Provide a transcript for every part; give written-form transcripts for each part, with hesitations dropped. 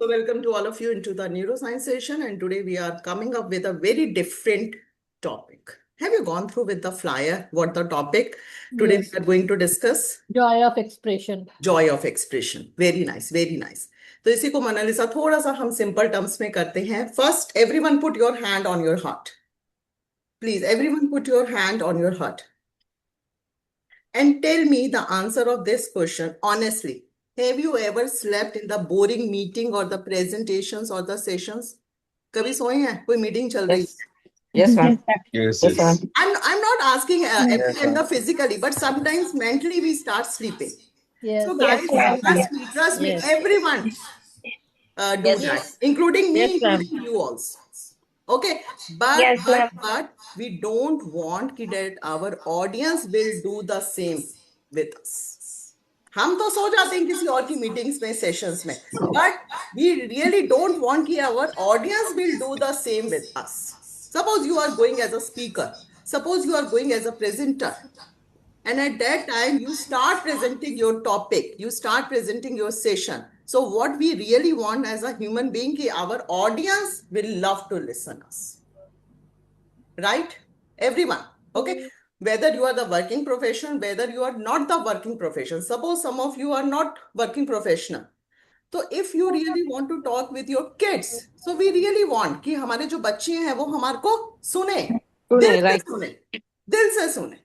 So welcome to all of you into the neuroscience session, and today we are coming up with a very different topic. Have you gone through with the flyer what the topic today Yes. we are going to discuss? Joy of expression. Joy of expression. Very nice, very nice. तो इसी को Mona Lisa थोड़ा सा हम simple terms में करते हैं. First, everyone put your hand on your heart. Please, everyone put your hand on your heart. And tell me the answer of this question honestly. Have you ever slept in the boring meeting or the presentations or the sessions? कभी सोए हैं? कोई meeting चल रही है? Yes, ma'am. Yes, Yes, ma'am. I'm not asking Yes, ma'am. physically, but sometimes mentally we start sleeping. Yes. So guys, Yes. trust me, Yes. everyone do Yes, that, yes. including me, Yes, ma'am. including you also. Okay, but we don't want that our audience will do the same with us. हम तो सो जाते हैं किसी और की meetings में sessions में, but we really don't want कि our audience will do the same with us. Suppose you are going as a speaker, suppose you are going as a presenter, and at that time you start presenting your topic, you start presenting your session. So what we really want as a human being कि our audience will love to listen us, right? Everyone, okay? Whether you are the working profession, whether you are not the working profession. Suppose some of you are not working professional. So if you really want to talk with your kids, so we really want कि हमारे जो बच्चे हैं वो हमारे को सुने, दिल से right. सुने, दिल से सुने,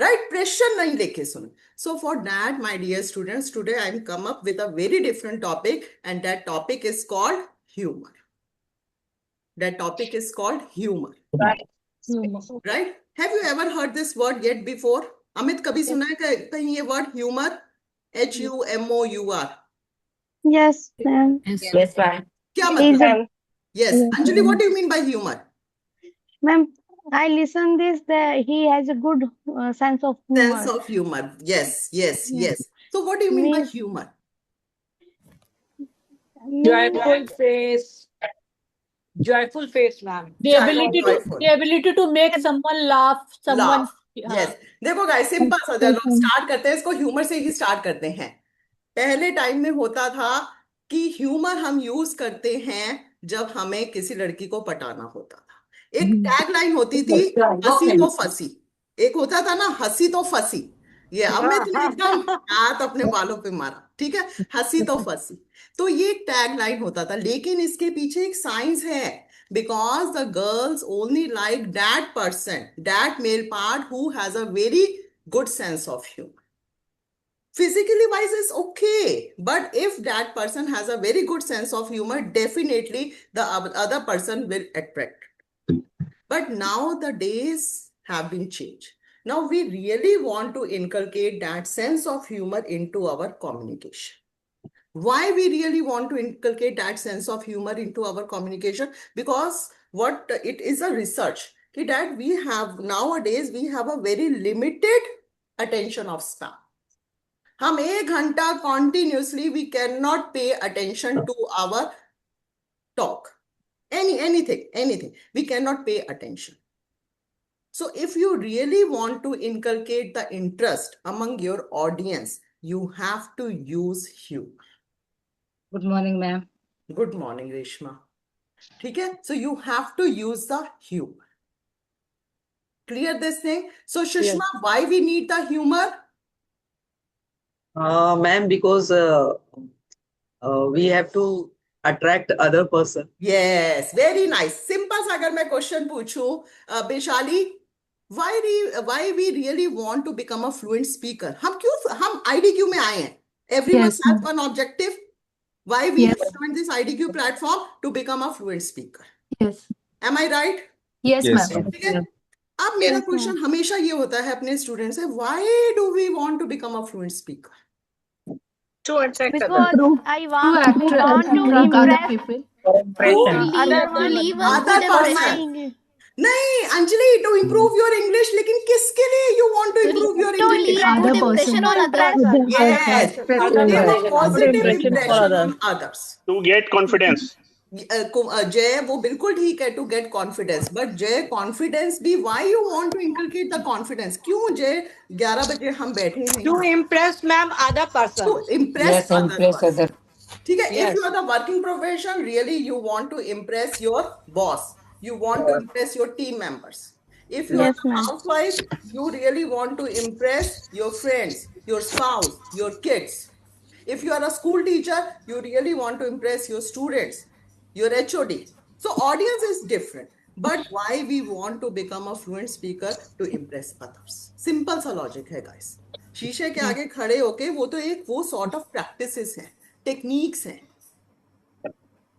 right? Pressure नहीं लेके सुने. So for that, my dear students, today I come up with a very different topic, and that topic is called humor. That topic is called humor. Right. Right? Have you ever heard this word yet before? Amit, कभी सुना है कहीं ये word humor? HUMOUR. Yes, ma'am. Yes, ma'am. क्या Is मतलब? a Yes. Anjali, what do you mean by humor? ma'am. I listen this that he has a good sense of humor. Sense of humor. Yes, yes, Yeah. yes. So what do you mean by Means- humor? Joyful face. Joyful face, ma'am. The ability to make someone laugh, someone. Laugh. Yes. देखो guys, simple सा, चलो start करते हैं इसको. Humour से ही start करते हैं. पहले टाइम में होता था कि ह्यूमर हम यूज करते हैं जब हमें किसी लड़की को पटाना होता था. एक टैगलाइन होती थी, हंसी तो फंसी. एक होता था ना, हंसी तो फंसी. ये अब मैं तो एकदम हाथ अपने बालों पे मारा, ठीक है, हंसी तो फंसी. तो ये टैगलाइन होता था, लेकिन इसके पीछे एक साइंस है. Because the girls only like that person, that male part who has a very good sense of humor. Physically wise is okay, but if that person has a very good sense of humor, definitely the other person will attract. But now the days have been changed. Now we really want to inculcate that sense of humor into our communication. Why we really want to inculcate that sense of humor into our communication? Because what it is a research that we have nowadays, we have a very limited attention of span. हम 1 घंटा continuously we cannot pay attention to our talk. Anything. We cannot pay attention. So if you really want to inculcate the interest among your audience, you have to use humor. Good morning, ma'am. Good morning, Reshma. ठीक है? So you have to use the humor. Clear this thing? So Shushma, why we need the humor? Ma'am, because we have to attract other person. Yes, very nice. Simple सा अगर मैं question पूछूं, Beshali, why we really want to become a fluent speaker? हम IDQ में आए हैं. Everyone Yes, has one objective. Why we have joined this IDQ platform? To become a fluent speaker. Yes. Am I right? Yes, Yes, ma'am. ठीक है? अब मेरा Yes, question हमेशा ये होता है अपने स्टूडेंट से, why do we want to become a fluent speaker? To attract Because I want to impress people. other to leave a Other good person. mind. नहीं Anjali, to improve your English, लेकिन किसके लिए you want to improve your To English? leave a good impression on others. Yes, to give a positive impression on others. to get confidence. जय, वो बिल्कुल ठीक है, to get confidence, but जय confidence भी, why you want to inculcate the confidence? क्यों जय 11 बजे हम बैठे हैं? To impress, ma'am, other person. To impress Yes, other impress person. other. ठीक है? If Yes. you are the working profession, really you want to impress your boss. You want to impress your team members. If you are Yes, the ma'am. housewife, you really want to impress your friends, your spouse, your kids. If you are a school teacher, you really want to impress your students, your HOD. So audience is different. But why we want to become a fluent speaker? To impress others. Simple सा logic है guys. शीशे के आगे खड़े होके वो तो एक वो sort of practices हैं, techniques हैं.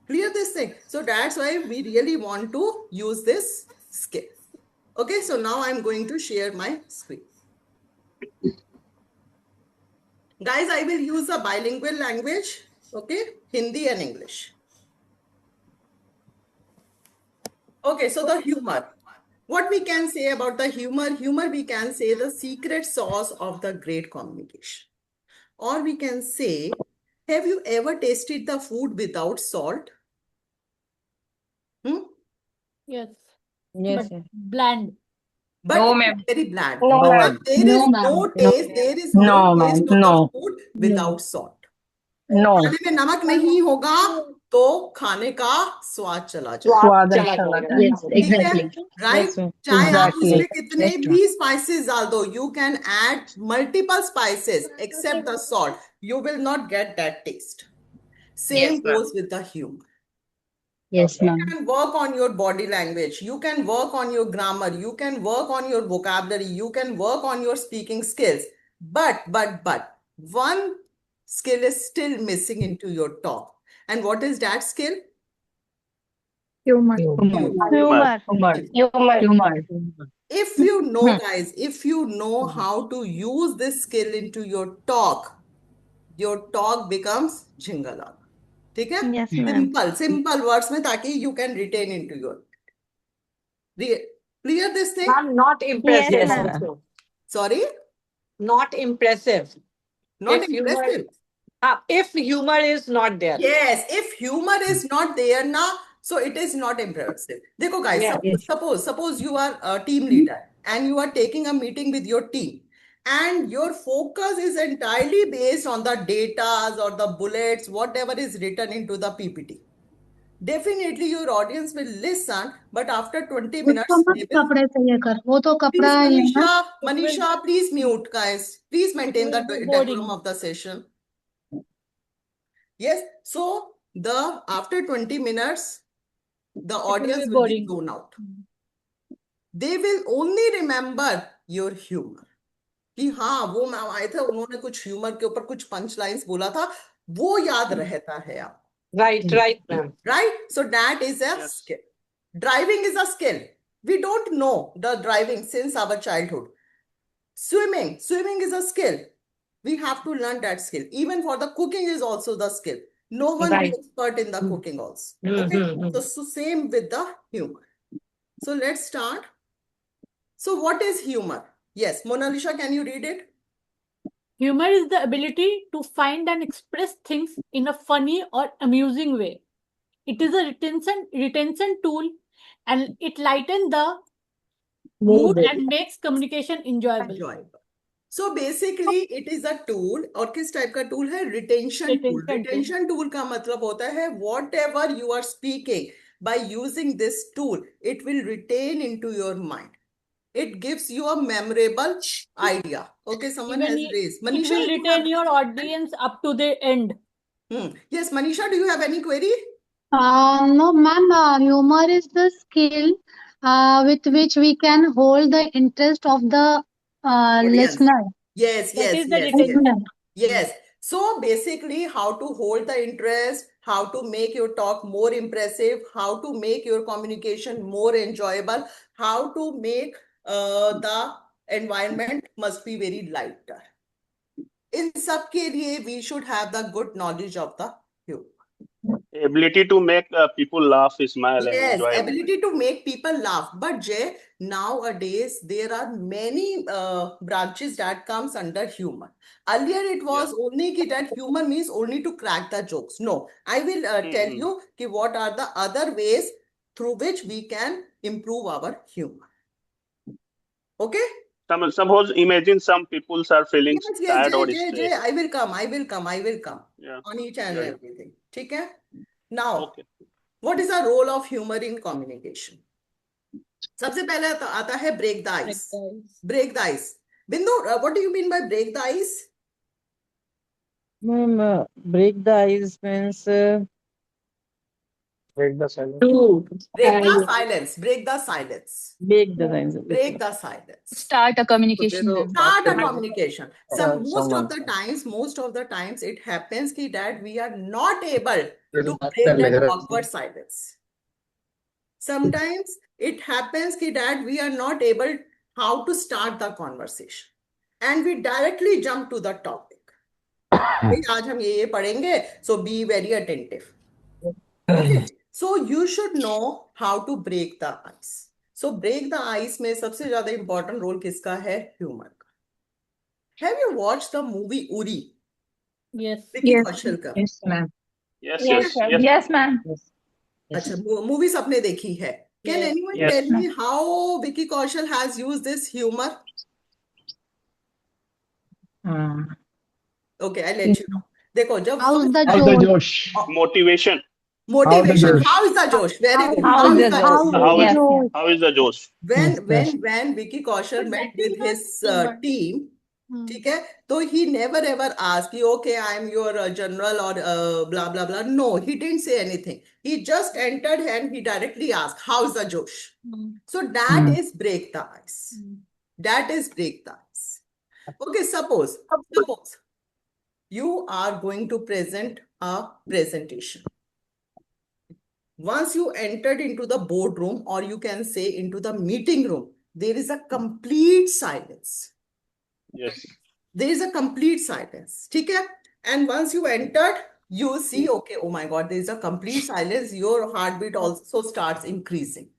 Clear this thing. So that's why we really want to use this skill. Okay, so now I'm going to share my screen. Guys, I will use a bilingual language, okay, Hindi and English. Okay, so the humor. What we can say about the humor? Humor, we can say the secret sauce of the great communication. Or we can say, have you ever tasted the food without salt? Yes. Yes, But yes. bland. But No, it's ma'am. very bland. No, But ma'am. there No, is ma'am. no taste, there is No, no ma'am. taste of the No. food without salt. No. खाने में नमक नहीं होगा तो खाने का स्वाद चला जाए. स्वाद चला जाएगा. Yes, ठीक है? exactly. Right? Yes, ma'am. चाहे आप Exactly. उसमें कितने Yes, भी spices डाल दो, you can add multiple spices except the salt. You will not get that taste. Same Yes, ma'am. goes with the humor. Yes, You ma'am. can work on your body language. You can work on your grammar. You can work on your vocabulary. You can work on your speaking skills. But one skill is still missing into your talk. And what is that skill? Humor. Humor. Humor. Humor. If you know, guys, if you know how to use this skill into your talk becomes jingala. ठीक है? Yes, ma'am. Simple words में ताकि you can retain into your. Clear this thing? Ma'am, not impressive. Yes, ma'am. Also. Sorry? Not impressive. Not If humor- impressive. If humor is not there. Yes, if humor is not there na, so it is not impressive. देखो guys, Yeah. suppose you are a team leader and you are taking a meeting with your team and your focus is entirely based on the data or the bullets, whatever is written into the PPT. Definitely your audience will listen, but after 20 minutes, they will. कपड़े चाहिए कर वो तो Please, कपड़ा ही है ना Manisha, please mute, guys. Please maintain the It will be boring. decorum of the session. Yes, so after 20 minutes, the audience will be boring. zone out. They will only remember your humor. कि हाँ वो ma'am आए थे उन्होंने कुछ humour के ऊपर कुछ पंच लाइंस बोला था वो याद रहता है आप. Right, ma'am. Right? So that is a skill. Driving is a skill. We don't know the driving since our childhood. Swimming is a skill. We have to learn that skill. Even for the cooking is also the skill. No one Right. is expert in the cooking also. Mhm, Okay? mhm. So same with the humor. So let's start. So what is humor? Yes, Mona Lisa, can you read it? Humor is the ability to find and express things in a funny or amusing way. It is a retention tool and it lightens the mood and makes communication enjoyable. Enjoyable. So basically it is a tool और किस type का tool है? Retention tool. Retention tool का मतलब होता है whatever you are speaking by using this tool, it will retain into your mind. It gives you a memorable idea. Okay, someone Even has raised. It Manisha, will you retain have... your audience up to the end. Yes, Manisha, do you have any query? No, ma'am. Humor is the skill with which we can hold the interest of the listener. Yes, That yes, is the yes, retention. yes. So basically, how to hold the interest, how to make your talk more impressive, how to make your communication more enjoyable, how to make the environment must be very lighter. In सब के लिए we should have the good knowledge of the humor. Ability to make people laugh, smile, and Yes, enjoy a moment. ability to make people laugh. But Jay, nowadays there are many branches that comes under humor. Earlier it was only that humor means only to crack the jokes. No, I will tell you what are the other ways through which we can improve our humor. Okay? Suppose imagine some people are feeling Yes, sad or Jay, stressed. I will come. Yeah. On each and Yeah. everything. ठीक है? Now Okay. What is the role of humour in communication? सबसे पहले आता है break the ice. Break the ice. Bindu, what do you mean by break the ice? Ma'am, break the ice means Break the silence. To Break the silence. Break the silence. break the ice. Break the silence. Start a communication then. Start a communication. Most someone. of the times it happens that we are not able to break that awkward silence. Sometimes it happens that we are not able how to start the conversation and we directly jump to the topic. आज हम ये पढ़ेंगे, so be very attentive. Okay. So you should know how to break the ice. So break the ice में सबसे ज्यादा important role किसका है? Humor का. Have you watched the movie Uri? Yes. Vicky Yes. कौशल का. Yes, ma'am. Yes, yes, yes. Yes, ma'am. अच्छा, movie सबने देखी है. Can Yes. anyone Yes. tell me how Vicky Kaushal has used this humor? Okay, I'll let you know. देखो जब How's the How's the Josh? Josh? Motivation. motivation, Josh? how is the Josh? Very good. How is the Josh? Josh? How is Yes. how is the Josh? When Vicky Kaushal met with his team, ठीक है, तो he never ever asked कि okay, I am your general or blah blah blah. No, he didn't say anything. He just entered and he directly asked, how is the Josh? So that is break the ice. That is break the ice. Okay, suppose you are going to present a presentation. Once you entered into the boardroom, or you can say into the meeting room, there is a complete silence. Yes. There is a complete silence. ठीक है? And once you entered, you see, okay, oh my God, there is a complete silence. Your heartbeat also starts increasing.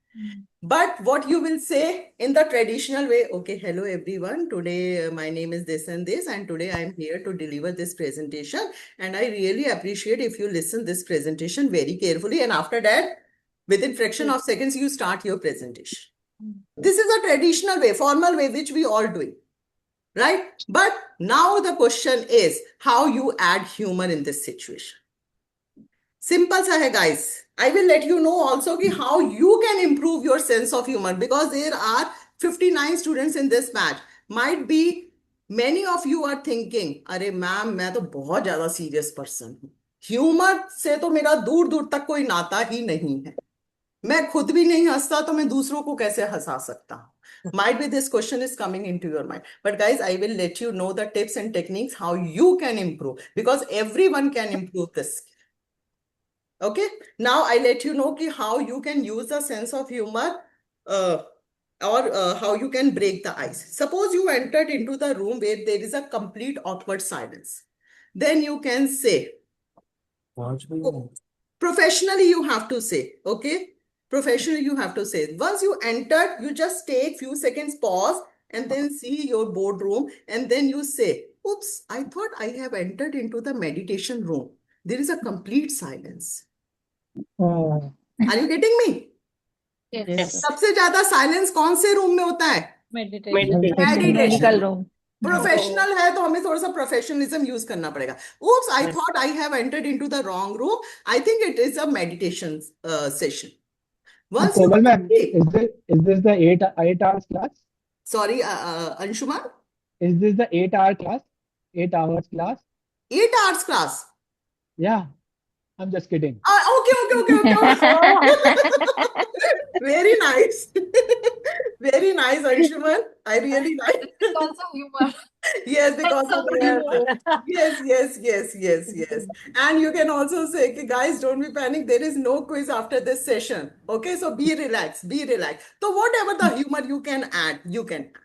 But what you will say in the traditional way, okay, hello everyone. Today my name is this and this, and today I am here to deliver this presentation. And I really appreciate if you listen this presentation very carefully. And after that, within fraction of seconds, you start your presentation. This is a traditional way, formal way, which we all do. Right? But now the question is how you add humor in this situation. Simple sa hai, guys. I will let you know also ki how you can improve your sense of humor, because there are 59 students in this batch. Might be many of you are thinking, अरे ma'am मैं तो बहुत ज्यादा serious person हूँ. Humor से तो मेरा दूर दूर तक कोई नाता ही नहीं है. मैं खुद भी नहीं हंसता तो मैं दूसरों को कैसे हंसा सकता हूँ? Might be this question is coming into your mind. But guys, I will let you know the tips and techniques how you can improve, because everyone can improve this. Okay, now I let you know ki how you can use the sense of humor or how you can break the ice. Suppose you entered into the room where there is a complete awkward silence. Then you can say, professionally you have to say, okay? Professionally you have to say. Once you entered, you just take few seconds pause and then see your boardroom, and then you say, oops, I thought I have entered into the meditation room. There is a complete silence. Are you getting me? Yes. सबसे ज्यादा silence कौन से room में होता है? Meditation. Medical room. Professional है तो हमें थोड़ा सा प्रोफेशनलिज्म यूज करना पड़ेगा. Oops, I thought I have entered into the wrong room. I think it is a meditation session. Once you Komal ma'am, is this the 8 hours class? sorry, Anshuman, Is this the 8 hour class? 8 hours class? 8 hours class. Yeah, I'm just kidding. Okay. Very nice. Very nice, Anshuman. I really like. Also humor. Yes, because of the Yes. yes. And you can also say, okay, guys, don't be panic. There is no quiz after this session. Okay, so be relaxed, be relaxed. So whatever the humor you can add, you can add.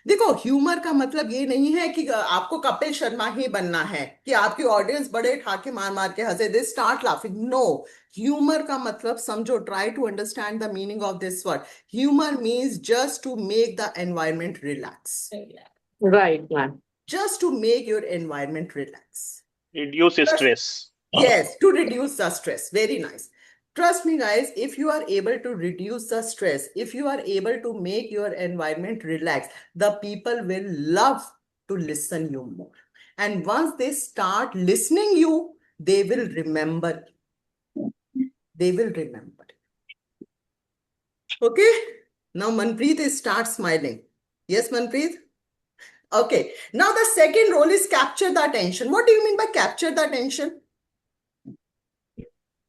देखो, humour का मतलब ये नहीं है कि आपको कपिल शर्मा ही बनना है कि आपकी ऑडियंस बड़े ठाके मार मार के हंसे, they start laughing. No, humour का मतलब समझो, try to understand the meaning of this word. Humour means just to make the environment relax. Right, ma'am. Just to make your environment relax. Reduce stress. Yes, to reduce the stress. Very nice. Trust me, guys, if you are able to reduce the stress, if you are able to make your environment relax, the people will love to listen you more. And once they start listening you, they will remember. They will remember. Okay. Now Manpreet starts smiling. Yes, Manpreet? Okay. Now the second role is capture the attention. What do you mean by capture the attention?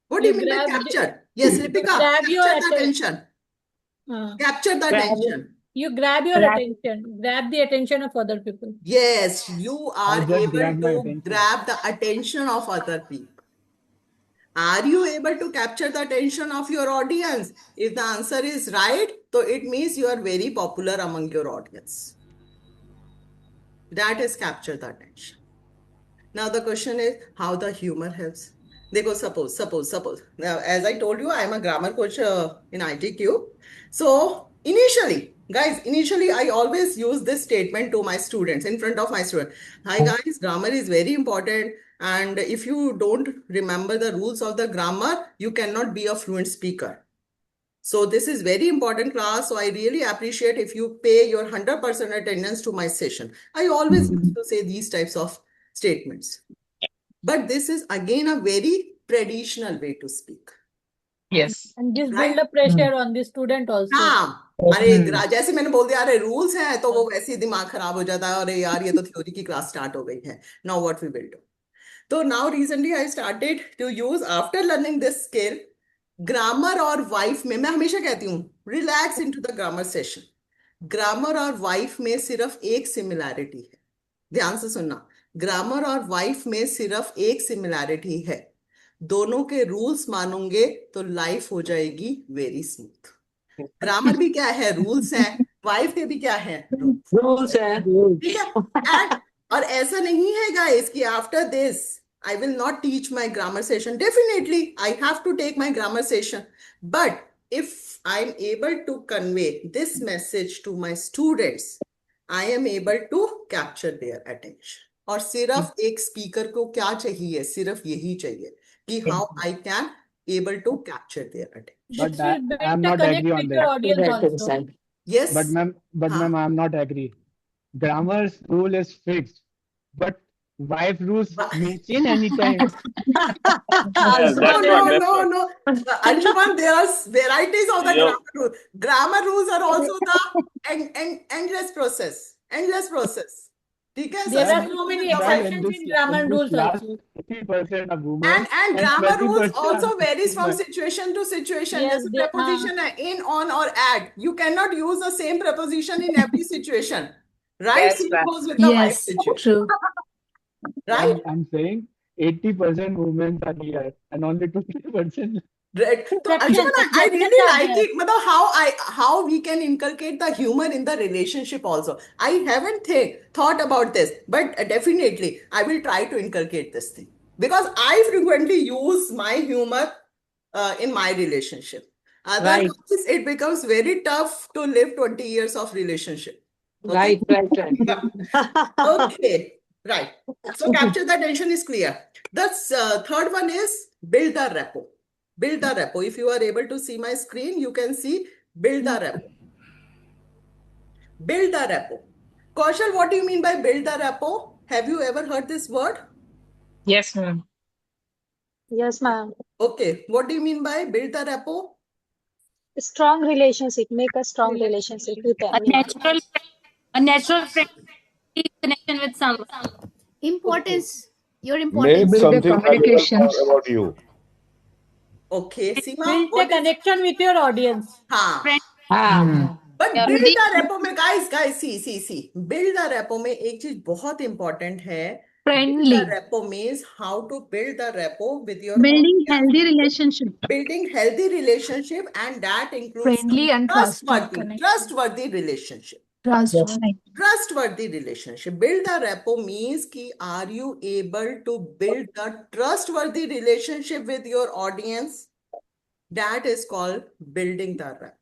What do you mean by capture? Yes, Lipika, grab your capture the attention. Capture the attention. You grab your attention, grab the attention of other people. Yes, you are just grab my able to attention. grab the attention of other people. Are you able to capture the attention of your audience? If the answer is right, so it means you are very popular among your audience. That is capture the attention. Now the question is how the humor helps. देखो, suppose. Now, as I told you, I am a grammar coach in ITQ. So initially, I always use this statement to my students, in front of my students. Hi guys, grammar is very important. And if you don't remember the rules of the grammar, you cannot be a fluent speaker. So this is very important class. So I really appreciate if you pay your 100% attendance to my session. I always used to say these types of statements. But this is again a very traditional way to speak. Yes. And this Right? build a pressure on the student also. हाँ, अरे जैसे मैंने बोल दिया, अरे rules हैं तो वो वैसे ही दिमाग खराब हो जाता है, अरे यार ये तो थ्योरी की क्लास स्टार्ट हो गई है. Now what we will do? So now recently I started to use, after learning this skill, grammar और wife में, मैं हमेशा कहती हूँ relax into the grammar session. Grammar और वाइफ में सिर्फ एक सिमिलैरिटी है. ध्यान से सुनना, ग्रामर और वाइफ में सिर्फ एक सिमिलैरिटी है. दोनों के रूल्स मानोगे तो लाइफ हो जाएगी वेरी स्मूथ. ग्रामर भी क्या है? रूल्स हैं. वाइफ के भी क्या है? Rules है. ठीक है. और ऐसा नहीं है गाइस कि after this I will not teach my grammar session. Definitely, I have to take my grammar session. But if I'm able to convey this message to my students, I am able to capture their attention. और सिर्फ एक speaker को क्या चाहिए? सिर्फ यही चाहिए कि how I can able to capture their attention. But This will I am build a not agree connect on with your that. audience also. Yes. But ma'am, I am not agree. Grammar's rule is fixed, but wife rules may change anytime. Yes, that's what. No. Anshuman, there are varieties of the Yeah. grammar rules. Grammar rules are also the endless process. ठीक है There sir? are so many Ma'am, exceptions in grammar rules class, also. 50% of women And grammar rules 20% also of varies from men. situation to situation. Yes, जैसे they- preposition है in, on or at. You cannot use the same preposition in every situation. Right? Yes, Same ma'am. goes with the wife Yes, situation. true. Right? I'm saying 80% women are here and only 20%. Right. So Anshuman, I really like it. मतलब how we can inculcate the humor in the relationship also. I haven't thought about this, but definitely I will try to inculcate this thing because I frequently use my humor in my relationship. Otherwise, it becomes very tough to live 20 years of relationship. Okay? Right. Okay, right. So capture the attention is clear. The third one is build the rapport. Build the rapport. If you are able to see my screen, you can see build the rapport. Build the rapport. Kaushal, what do you mean by build the rapport? Have you ever heard this word? Yes, ma'am. Yes, ma'am. Okay, what do you mean by build the rapport? Strong relationship. Make a strong relationship with anyone. A natural friendly connection with someone. Your Make importance. something communication. valuable about you. Okay, Seema, Build a what is? connection with your audience. हाँ. But Yeah. build the rapport में guys, see. Build the rapport में एक चीज बहुत important है. Friendly. Build the rapport means how to build the rapport with your Building audience. healthy relationship. Building healthy relationship, and that includes Friendly and trustworthy trustworthy relationship. Trustworthy relationship. Build the rapport means कि are you able to build the trustworthy relationship with your audience? That is called building the rapport.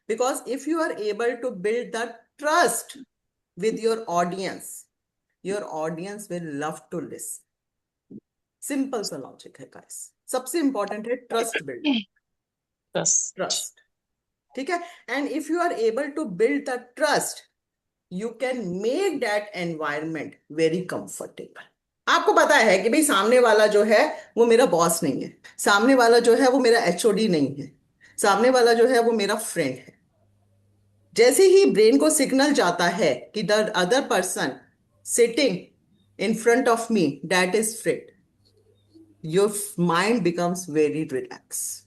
Because if you are able to build the trust with your audience will love to listen. Simple सा logic है guys. सबसे important है trust building. Trust. ठीक है? And if you are able to build the trust, you can make that environment very comfortable. आपको पता है कि भाई सामने वाला जो है वो मेरा बॉस नहीं है, सामने वाला जो है वो मेरा एचओडी नहीं है, सामने वाला जो है वो मेरा फ्रेंड है। जैसे ही ब्रेन को सिग्नल जाता है कि the other person sitting in front of me that is friend, your mind becomes very relax,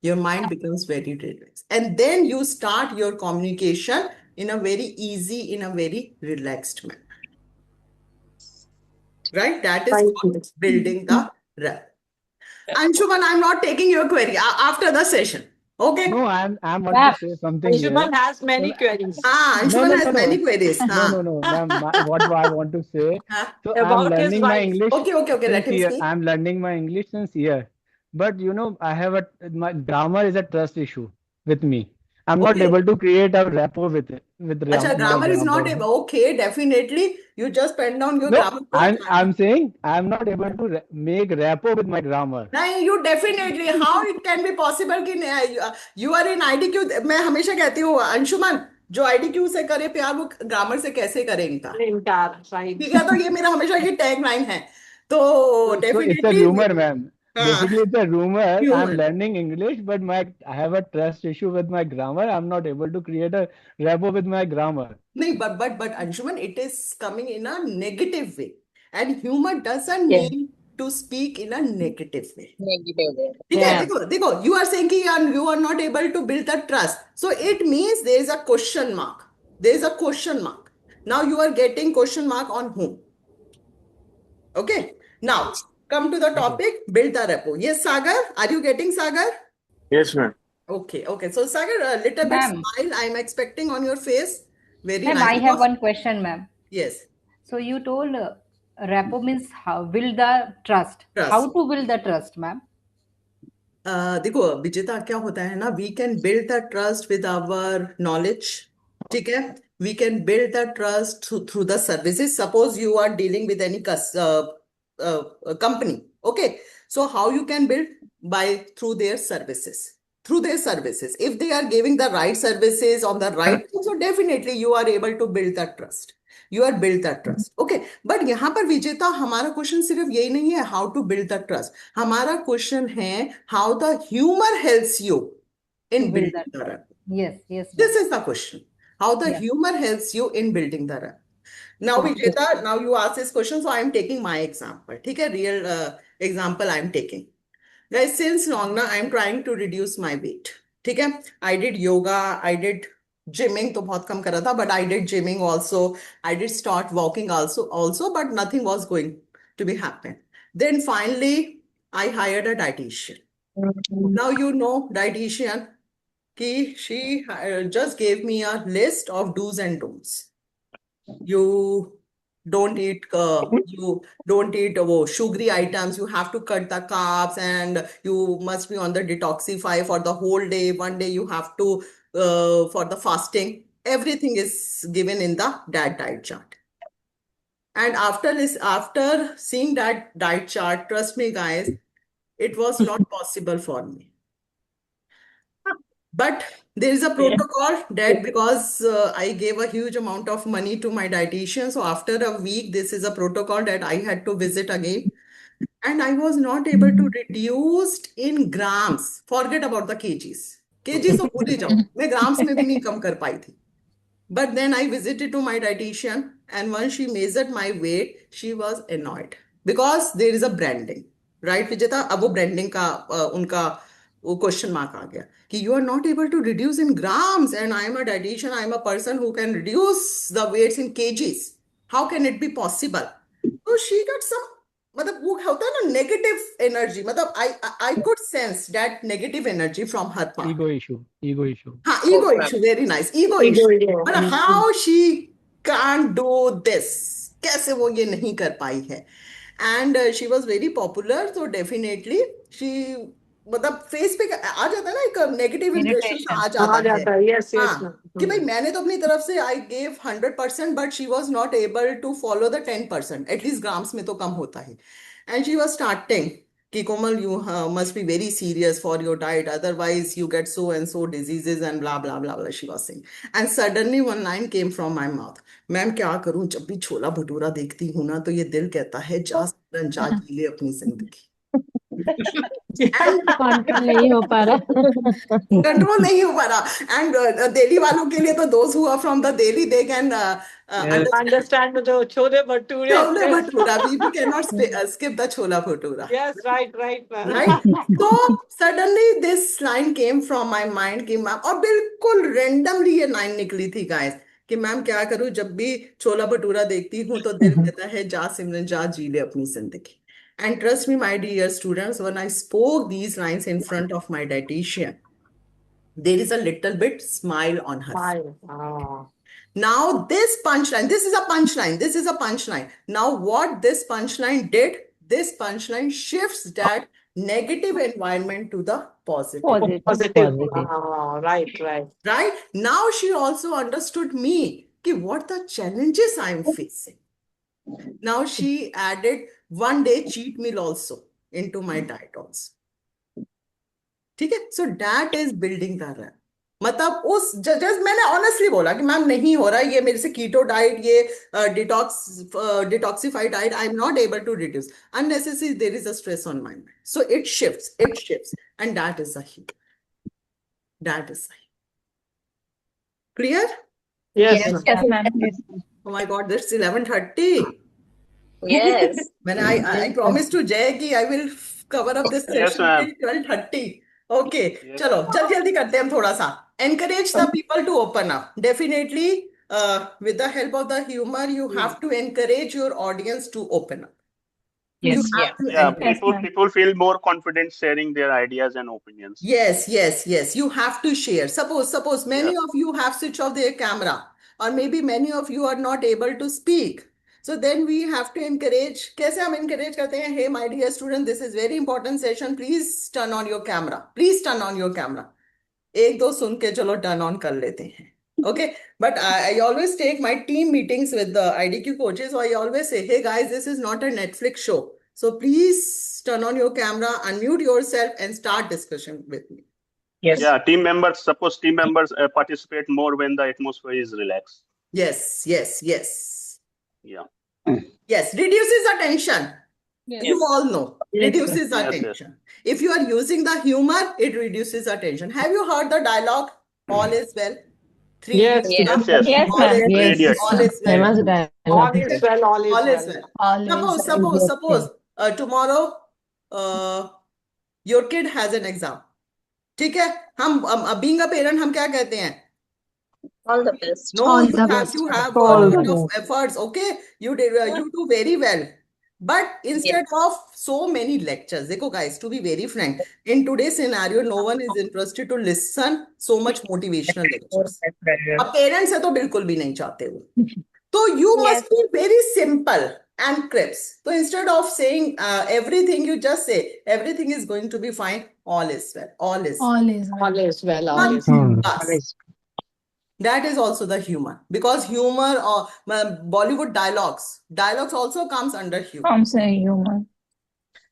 your mind becomes very relaxed, and then you start your communication in a very easy, in a very relaxed manner, right? That is called building the rapport. Anshuman, I'm not taking your query after the session. Okay. No, I'm want to say something here. Anshuman has many So, queries Anshuman has many queries. No, ma'am. What I want to say. So I'm about his learning my wife. English Okay. Let since him year. speak. I'm learning my English since year. But I have my grammar is a trust issue with me. I'm not Okay. able to create a rapport with Acha, my grammar is not grammar. okay. Definitely, you just pen down your No, grammar. I'm saying I'm not able to make rapport with my grammar. नहीं, you definitely, how it can be possible कि you are in IDQ? मैं हमेशा कहती हूँ अंशुमन, जो IDQ से करे प्यार वो ग्रामर से कैसे करे इनका, ठीक है? तो ये मेरा हमेशा की टैग लाइन है, तो So it's a definitely rumor, ma'am. Basically, it's a rumor. I'm Humor. learning English, but I have a trust issue with my grammar. I'm not able to create a rapport with my grammar. नहीं, but Anshuman, it is coming in a negative way, and humor doesn't Yeah. mean to speak in a negative way. Negative way. ठीक है, Yeah. देखो, you are saying कि you are not able to build the trust, so it means there is a question mark. There is a question mark. Now you are getting question mark on whom? Okay. Now come to the topic, build the rapport. Yes, Sagar, are you getting Sagar? Yes, ma'am. Okay. So Sagar, a little bit Ma'am. smile I'm expecting on your face. Very Ma'am, nice. I have one question, ma'am. Yes. So you told rapport means how build the trust. Trust. How to build the trust, ma'am? देखो विजेता, क्या होता है ना, we can build the trust with our knowledge, ठीक है? We can build the trust through the services. Suppose you are dealing with any company, okay? So how you can build? By through their services. If they are giving the right services on the right thing, so definitely you are able to build that trust. You are build that trust, okay? But यहाँ पर विजेता, हमारा question सिर्फ यही नहीं है how to build the trust. हमारा question है how the humour helps you in To build building that the rapport. Yes, yes, ma'am. This is the question. How the Yeah. humor helps you in building the rapport. Now, Okay. Vijeta, now you ask this question, so I am taking my example. ठीक है, real example I am taking. Guys, since long now I am trying to reduce my weight. ठीक है, I did yoga, I did gymming, तो बहुत कम करा था, but I did gymming also. I did start walking also, but nothing was going to be happen. Then finally, I hired a dietitian. Now you know dietitian, she just gave me a list of do's and don'ts. You don't eat sugary items. You have to cut the carbs, and you must be on the detoxify for the whole day. One day you have to for the fasting. Everything is given in the diet chart. And after seeing that diet chart, trust me, guys, it was not possible for me. But there is a protocol that because I gave a huge amount of money to my dietitian, so after a week, this is a protocol that I had to visit again. And I was not able to reduce in grams. Forget about the kgs. Kgs तो भूल ही जाओ, मैं grams में भी नहीं कम कर पाई थी. But then I visited to my dietitian, and once she measured my weight, she was annoyed because there is a branding, right, Vijeta? अब वो branding का उनका वो question mark आ गया कि you are not able to reduce in grams, and I am a dietitian, I am a person who can reduce the weights in kgs. How can it be possible? So she got some, मतलब वो होता है ना negative energy, मतलब I could sense that negative energy from her part. Ego issue. हाँ, ego issue, very nice. Ego issue. But how she can't do this? कैसे वो ये नहीं कर पाई है? And she was very popular, so definitely she, मतलब face पे आ जाता है ना एक नेगेटिव इंप्रेशन आ जाता है. Yes, yes, हाँ, ma'am. कि भाई मैंने तो अपनी तरफ से I gave 100%, but she was not able to follow the 10%. At least grams में तो कम होता है. And she was starting कि कोमल, you must be very serious for your diet, otherwise you get so and so diseases and blah blah blah blah, she was saying. And suddenly one line came from my mouth, ma'am क्या करूं, जब भी छोला भटूरा देखती हूँ ना तो ये दिल कहता है जा सिमरन जा जी ले अपनी जिंदगी। कंट्रोल नहीं हो पा रहा। कंट्रोल नहीं हो पा रहा। एंड दिल्ली वालों के लिए तो those who are from the Delhi, they can Understand the chole bhature. छोले भटूरा, we cannot skip the chola bhatura. Yes, right, ma'am. Right? So suddenly this line came from my mind कि मैम, और बिल्कुल randomly ये line निकली थी guys, कि ma'am क्या करूं, जब भी छोला भटूरा देखती हूँ तो दिल कहता है जा सिमरन जा जी ले अपनी जिंदगी। And trust me, my dear students, when I spoke these lines in front of my dietitian, there is a little bit smile on her face. Now this punchline, this is a punchline. Now what this punchline did, this punchline shifts that negative environment to the positive. Positive. Right? Now she also understood me, कि what the challenges I'm facing. Now she added one day cheat meal also into my diet also. ठीक है? So that is building the rep. मतलब उस just मैंने honestly बोला कि ma'am नहीं हो रहा, ये मेरे से कीटो डाइट, ये detoxified diet, I am not able to reduce unnecessary, there is a stress on my mind, so it shifts and that is clear? Yes, ma'am. Oh my god, this is 11:30. Yes. When I promised to Jay कि I will cover up this Yes, session ma'am. till 12:30. Okay, Yes. चलो जल्दी करते हैं हम थोड़ा सा. Encourage the people to open up. Definitely, with the help of the humor, you have to encourage your audience to open up. You Yes. have to Yeah, encourage. people feel more confident sharing their ideas and opinions. Yes. You have to share. Suppose many of you have switched off their camera, or maybe many of you are not able to speak. So then we have to encourage. कैसे हम encourage करते हैं? Hey, my dear student, this is very important session. Please turn on your camera. Please turn on your camera. एक दो सुन के चलो turn on कर लेते हैं. Okay, but I always take my team meetings with the IDQ coaches. So I always say, hey guys, this is not a Netflix show. So please turn on your camera, unmute yourself, and start discussion with me. Yes. Yeah, suppose team members participate more when the atmosphere is relaxed. Yes. Yeah. Yes, reduces the tension. Yes. You all know, reduces the Yes, yes. tension. If you are using the humor, it reduces the tension. Have you heard the dialogue, all is well? Three Yes. idiots. Yes. Yes, All ma'am. is well. Three idiots. All is well. Famous dialogue. All is well. Suppose tomorrow your kid has an exam. ठीक है? हम being a parent हम क्या कहते हैं? All the best. No, All you the have best. to have a All lot the of efforts. Okay, you do very well. But instead of so many lectures, देखो guys, to be very frank, in today's scenario, no one is interested to listen so much motivational lectures. अब parents है तो बिल्कुल भी नहीं चाहते वो. So you must be very simple and crisp. So instead of saying everything, you just say everything is going to be fine. All is well. All is well. All is well. All One is well. plus. That is also the humor, because humor or Bollywood dialogues also comes under humor. I'm saying humor.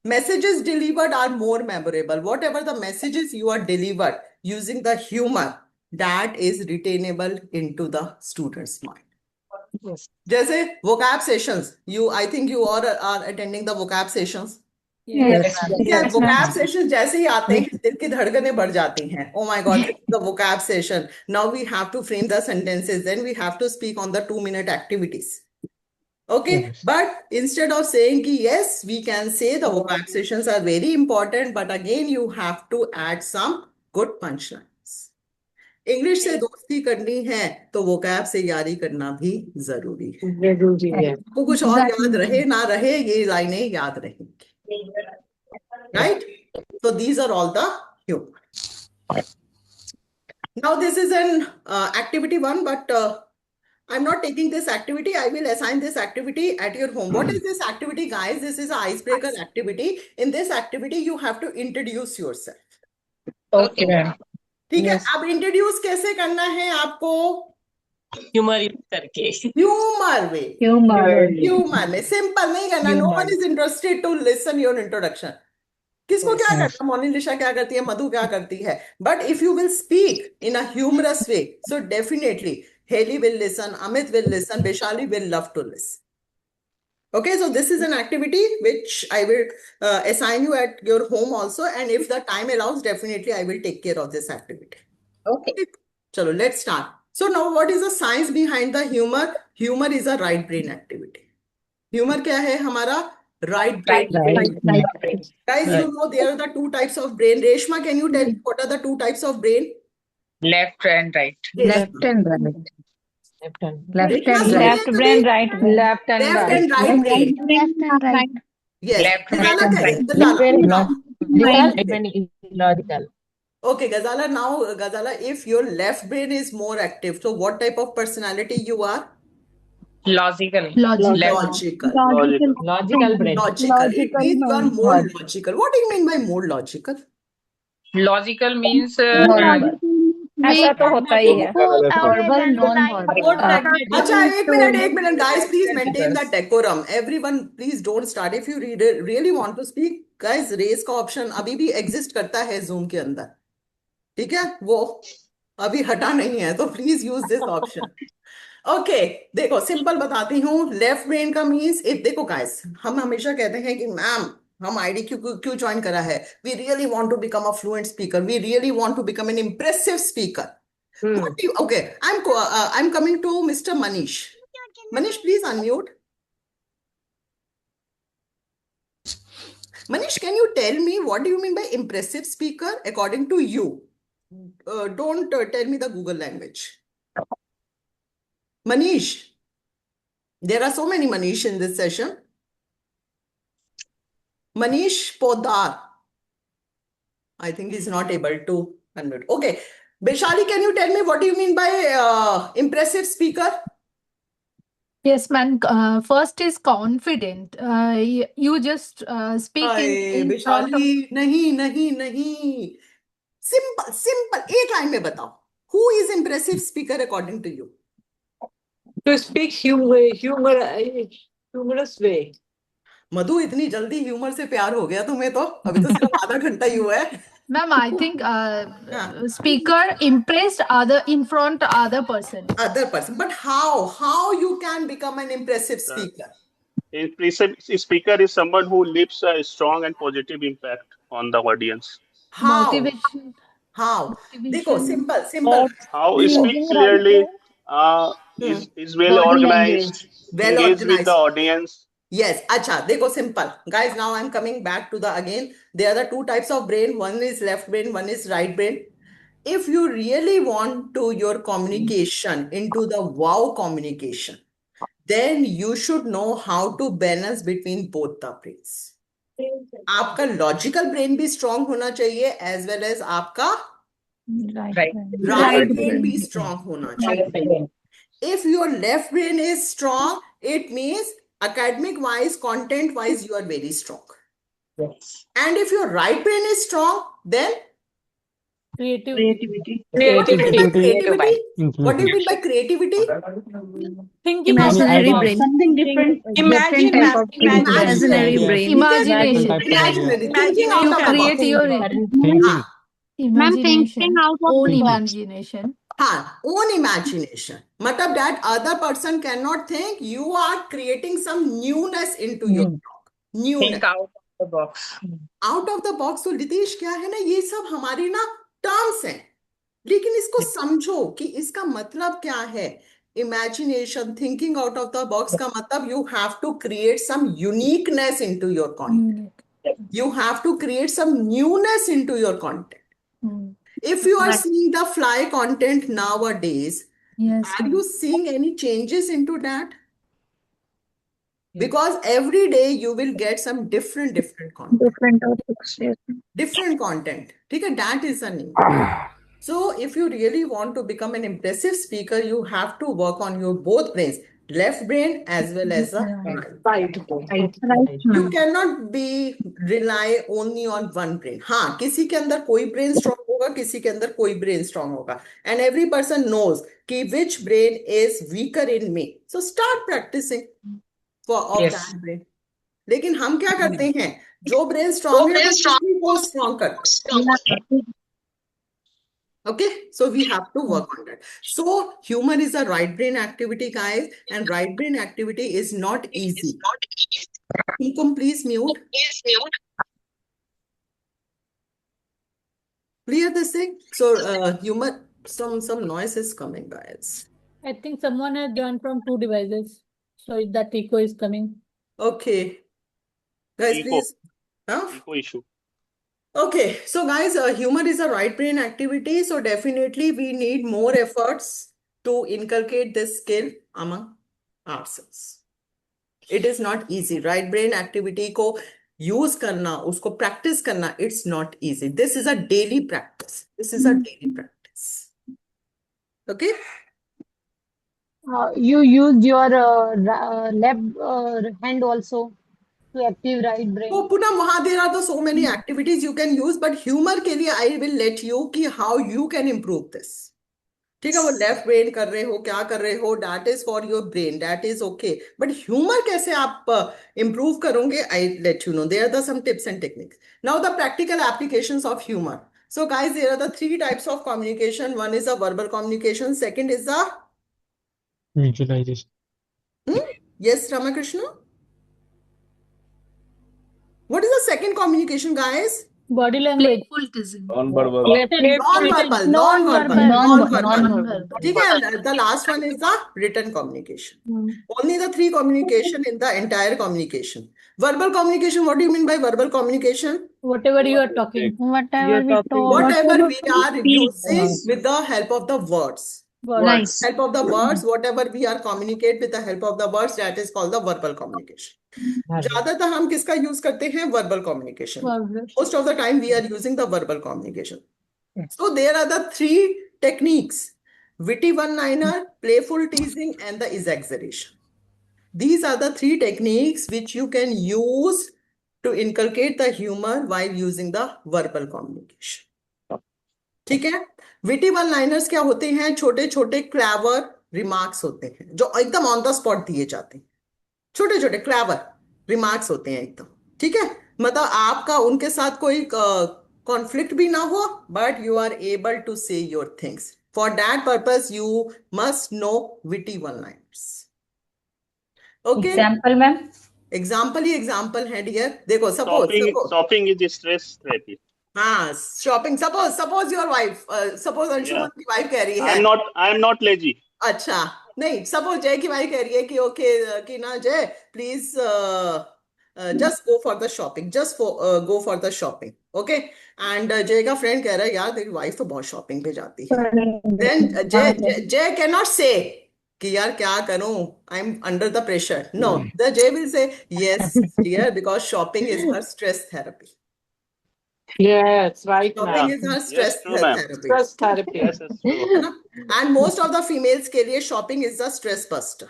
Messages delivered are more memorable. Whatever the messages you are delivered using the humor, that is retainable into the student's mind. Yes. जैसे vocab sessions, I think you all are attending the vocab sessions. Yes. ठीक है, vocab sessions जैसे ही आते हैं दिल की धड़कनें बढ़ जाती हैं. Oh my God, this is the vocab session. Now we have to frame the sentences. Then we have to speak on the 2-minute activities. Okay, but instead of saying कि yes, we can say the vocab sessions are very important, but again you have to add some good punchlines. English से दोस्ती करनी है तो vocab से यारी करना भी जरूरी है. जरूरी है. आपको कुछ और याद रहे ना रहे, ये लाइनें याद रहेंगी. Right? So these are all the humor. Now this is an activity 1, but I'm not taking this activity. I will assign this activity at your home. What is this activity, guys? This is an icebreaker activity. In this activity, you have to introduce yourself. Okay, ma'am. ठीक है? अब introduce कैसे करना है आपको? Humor करके. Humor way. Humor. Humor में. Simple नहीं करना. No one is interested to listen your introduction. किसको क्या Yes. करता है, मोनालिसा क्या करती है, मधु क्या करती है, but if you will speak in a humorous way, so definitely Haley will listen, Amit will listen, Vaishali will love to listen. Okay, so this is an activity which I will assign you at your home also, and if the time allows, definitely I will take care of this activity. Okay. Chalo, let's start. So now what is the science behind the humor? Humor is a right brain activity. Humor क्या है हमारा? Right brain. Right. Guys, you know there are the two types of brain. Reshma, can you tell me what are the two types of brain? Left and right. Left and right. Left hand. Left Reshma, and soon right. Left brain, right brain. Left and Left right. and right brain. Left and right. Yes. Left Gazala brain, कह रही right. है, Gazala. Very Now. logical, even illogical. Okay, Gazala, now, Gazala, if your left brain is more active, so what type of personality you are? Logical. Logical. Left. Logical. Logical. Logical brain. Logical. It means you are more logical. What do you mean by more logical? Logical means ऐसा तो होता ही है. Verbal, non-verbal. More pragmatic. अच्छा, एक minute, guys, please maintain the decorum. Everyone, please don't start. If you really want to speak, guys, raise का option अभी भी exist करता है Zoom के अंदर. ठीक है? वो अभी हटा नहीं है, तो please use this option. Okay, देखो सिंपल बताती हूँ. लेफ्ट ब्रेन का मीन्स, इफ देखो गाइस, हम हमेशा कहते हैं कि मैम हम आईडी क्यों ज्वाइन करा है? We really want to become a fluent speaker, we really want to become an impressive speaker. Okay, I'm coming to Mr. Manish. Manish, please unmute. Manish, can you tell me what do you mean by impressive speaker according to you? Don't tell me the Google language. Manish, there are so many Manish in this session. Manish Podar. I think he's not able to unmute. Okay. Vaishali, can you tell me what do you mean by impressive speaker? Yes, man. First is confident. You just speak in front of. Vaishali, नहीं. Simple. एक line में बताओ. Who is impressive speaker according to you? To speak humorous way. मधु, इतनी जल्दी humour से प्यार हो गया तुम्हें? तो अभी तो सिर्फ आधा घंटा ही हुआ है. Ma'am, I think speaker impressed in front other person. But how you can become an impressive speaker? Impressive speaker is someone who leaves a strong and positive impact on the audience. Motivation. How? देखो, simple. How he speaks clearly, is well organized, engaged with the audience. Yes, acha, देखो simple. Guys, now I'm coming back to again. There are the two types of brain. One is left brain, one is right brain. If you really want your communication into the wow communication, then you should know how to balance between both the brains. आपका logical brain भी strong होना चाहिए, as well as आपका right brain भी strong होना चाहिए. If your left brain is strong, it means academic wise, content wise, you are very strong. Yes. And if your right brain is strong, then Creativity. What do you mean by creativity? Thinking Imaginary outside brain. box. Something different. Imaginary brain. Imagination. Thinking out You of the create box. your Ma'am, thinking out of own the box. imagination. Own imagination. Matlab that other person cannot think. You are creating some newness into your talk. Newness. Think out of the box. Out of the box. तो लितेश, क्या है ना, ये सब हमारी ना terms हैं, लेकिन इसको समझो कि इसका मतलब क्या है. Imagination, thinking out of the box का मतलब you have to create some uniqueness into your content. You have to create some newness into your content. If you are seeing the fly content nowadays, are you seeing any changes into that? Because every day you will get some different content. Different topics. Yes. Different content. Okay, that is a need. So if you really want to become an impressive speaker, you have to work on your both brains, left brain as well as the right. You cannot rely only on one brain. हाँ, किसी के अंदर कोई brain strong होगा, किसी के अंदर कोई brain strong होगा. And every person knows कि which brain is weaker in me. So start practicing of that brain. लेकिन हम क्या करते हैं, जो ब्रेन स्ट्रांग है वो को स्ट्रॉन्ग करता है. Okay, so we have to work on that. So humor is a right brain activity, guys, and right brain activity is not easy. Kumkum, please mute. Clear this thing. So humor, some noise is coming, guys. I think someone has joined from 2 devices. So that echo is coming. Okay, guys, Echo. please. Huh? Echo issue. Okay, so guys, humor is a right brain activity. So definitely we need more efforts to inculcate this skill among ourselves. It is not easy. Right brain activity को use करना, उसको practice करना, it's not easy. This is a daily practice. This is a daily practice. Okay? You used your left hand also to active right brain. So Poonam, वहाँ there are so many activities you can use, but humor के लिए I will let you कि how you can improve this. ठीक है, वो left brain कर रहे हो, क्या कर रहे हो, that is for your brain, that is okay, but humour कैसे आप इंप्रूव करोगे, I let you know. There are the some tips and techniques. Now the practical applications of humour. So guys, there are the 3 types of communication. One is a verbal communication, second is the visualization. Yes, Ramakrishna. What is the second communication, guys? Body language. Playful teasing. Non-verbal. Non-verbal. ठीक है, the last one is the written communication. Only the 3 communication in the entire communication. Verbal communication, what do you mean by verbal communication? Whatever you are talking. Whatever we talk. Whatever we are using with the help of the words. Right. Help of the words, whatever we are communicate with the help of the words, that is called the verbal communication. ज्यादातर हम किसका use करते हैं? verbal communication. Most of the time we are using the verbal communication. So there are the 3 techniques: witty one-liner, playful teasing, and the exaggeration. These are the 3 techniques which you can use to inculcate the humor while using the verbal communication. ठीक है? Witty one liners क्या होते हैं? छोटे छोटे clever remarks होते हैं जो एकदम ऑन द स्पॉट दिए जाते हैं. छोटे छोटे क्लेवर रिमार्क्स होते हैं एकदम. ठीक है, मतलब आपका उनके साथ कोई कॉन्फ्लिक्ट भी ना हो, but you are able to say your things. For that purpose you must know witty one liners. Okay, example ma'am. Example ही एग्जाम्पल है डियर. देखो, suppose shopping is stress therapy. हाँ, shopping. Suppose your wife, suppose Anshuman की wife कह रही है, आई am not lazy. अच्छा, नहीं, सपोज जय की वाइफ कह रही है कि ओके कि ना जय, please just go for the shopping, go for the shopping. Okay, and जय का फ्रेंड कह रहा है यार तेरी वाइफ तो बहुत शॉपिंग पे जाती है. Then जय cannot say कि यार क्या करूं, I'm under the pressure. No, the Jay will say yes dear, because shopping is her stress therapy. Yes, right now. Shopping is her stress therapy. Stress therapy. Yes, it's true. And most of the females के लिए shopping is the stress buster.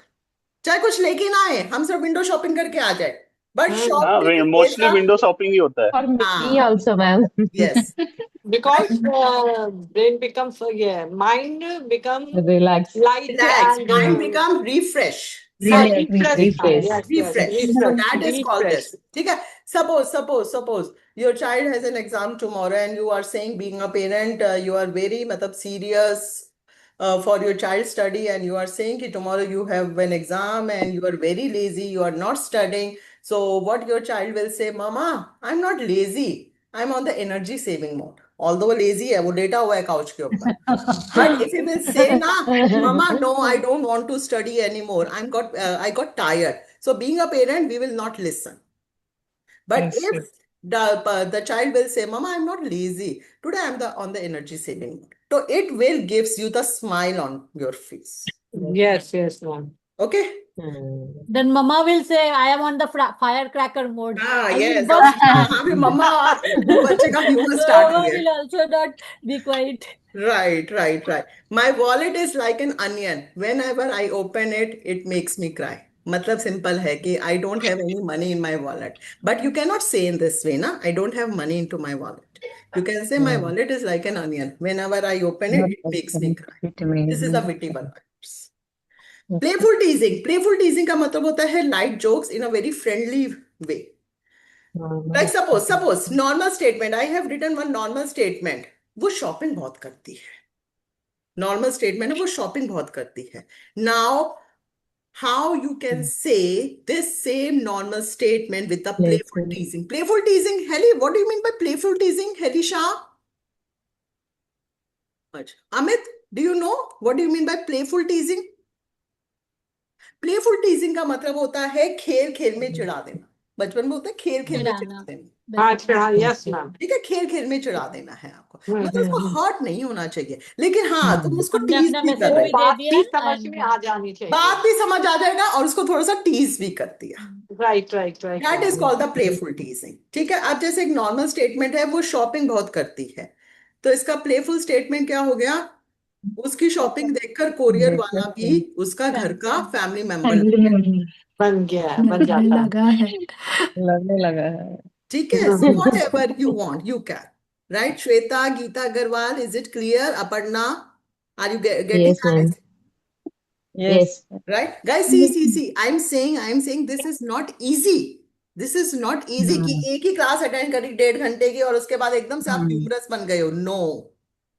चाहे कुछ लेके ना आए, हम सब window shopping करके आ जाए, but shopping mostly window shopping ही होता है. For me also, ma'am. Yes. Because brain becomes, mind becomes Relax. light Relax. and Mind become refresh. Refresh. Refresh. So that is called this. ठीक है. Suppose your child has an exam tomorrow and you are saying, being a parent, you are very serious for your child's study, and you are saying that tomorrow you have an exam and you are very lazy, you are not studying. So what your child will say, Mama, I'm not lazy, I'm on the energy saving mode. Although lazy है, वो लेटा हुआ है couch के ऊपर. But if he will say na, Mama, no, I don't want to study anymore, I got tired. So being a parent, we will not listen. But if the child will say, Mama, I'm not lazy, today I'm on the energy saving mode. So it will gives you the smile on your face. Yes, ma'am. Okay? Then mama will say, I am on the firecracker mode. Yes. Mama, बच्चे का humor start हो Mama गया. will also not be quiet. Right. My wallet is like an onion. Whenever I open it, it makes me cry. मतलब simple है कि I don't have any money in my wallet. But you cannot say in this way, na? I don't have money into my wallet. You can say my wallet is like an onion. Whenever I open it, it makes me cry. This is a witty one. Playful teasing. Playful teasing का मतलब होता है light jokes in a very friendly way. Like suppose normal statement. I have written one normal statement. वो shopping बहुत करती है. Normal statement है, वो शॉपिंग बहुत करती है. Now how you can say this same normal statement with a playful teasing. Playful teasing, Heli, what do you mean by playful teasing, Heli Shah? Amit, do you know what do you mean by playful teasing? Playful teasing का मतलब होता है खेल खेल में चिढ़ा देना. बचपन में होता है खेल खेल में चिढ़ा देना. अच्छा, यस मैम. ठीक है, खेल खेल में चिढ़ा देना है आपको. मतलब उसको हर्ट नहीं होना चाहिए, लेकिन हाँ तुम उसको टीज भी कर रहे हो. बात भी समझ में आ जानी चाहिए. बात भी समझ आ जाएगा और उसको थोड़ा सा टीज भी कर दिया. Right right right. That is called the playful टीजिंग. ठीक है. अब जैसे एक नॉर्मल स्टेटमेंट है, वो शॉपिंग बहुत करती है, तो इसका प्लेफुल स्टेटमेंट क्या हो गया? उसकी शॉपिंग देखकर कोरियर वाला भी उसका घर का फैमिली मेंबर बन गया, बन जाता है. लगने लगा है. ठीक है. So whatever you want, you can. Right? Shweta, Geeta Agarwal, is it clear? Aparna, are you getting Yes, ma'am. it? Yes. Right? Guys, see. I'm saying this is not easy. This is not easy कि एक ही class attend करी 1.5 घंटे की और उसके बाद एकदम से आप ह्यूमरस बन गए हो. No.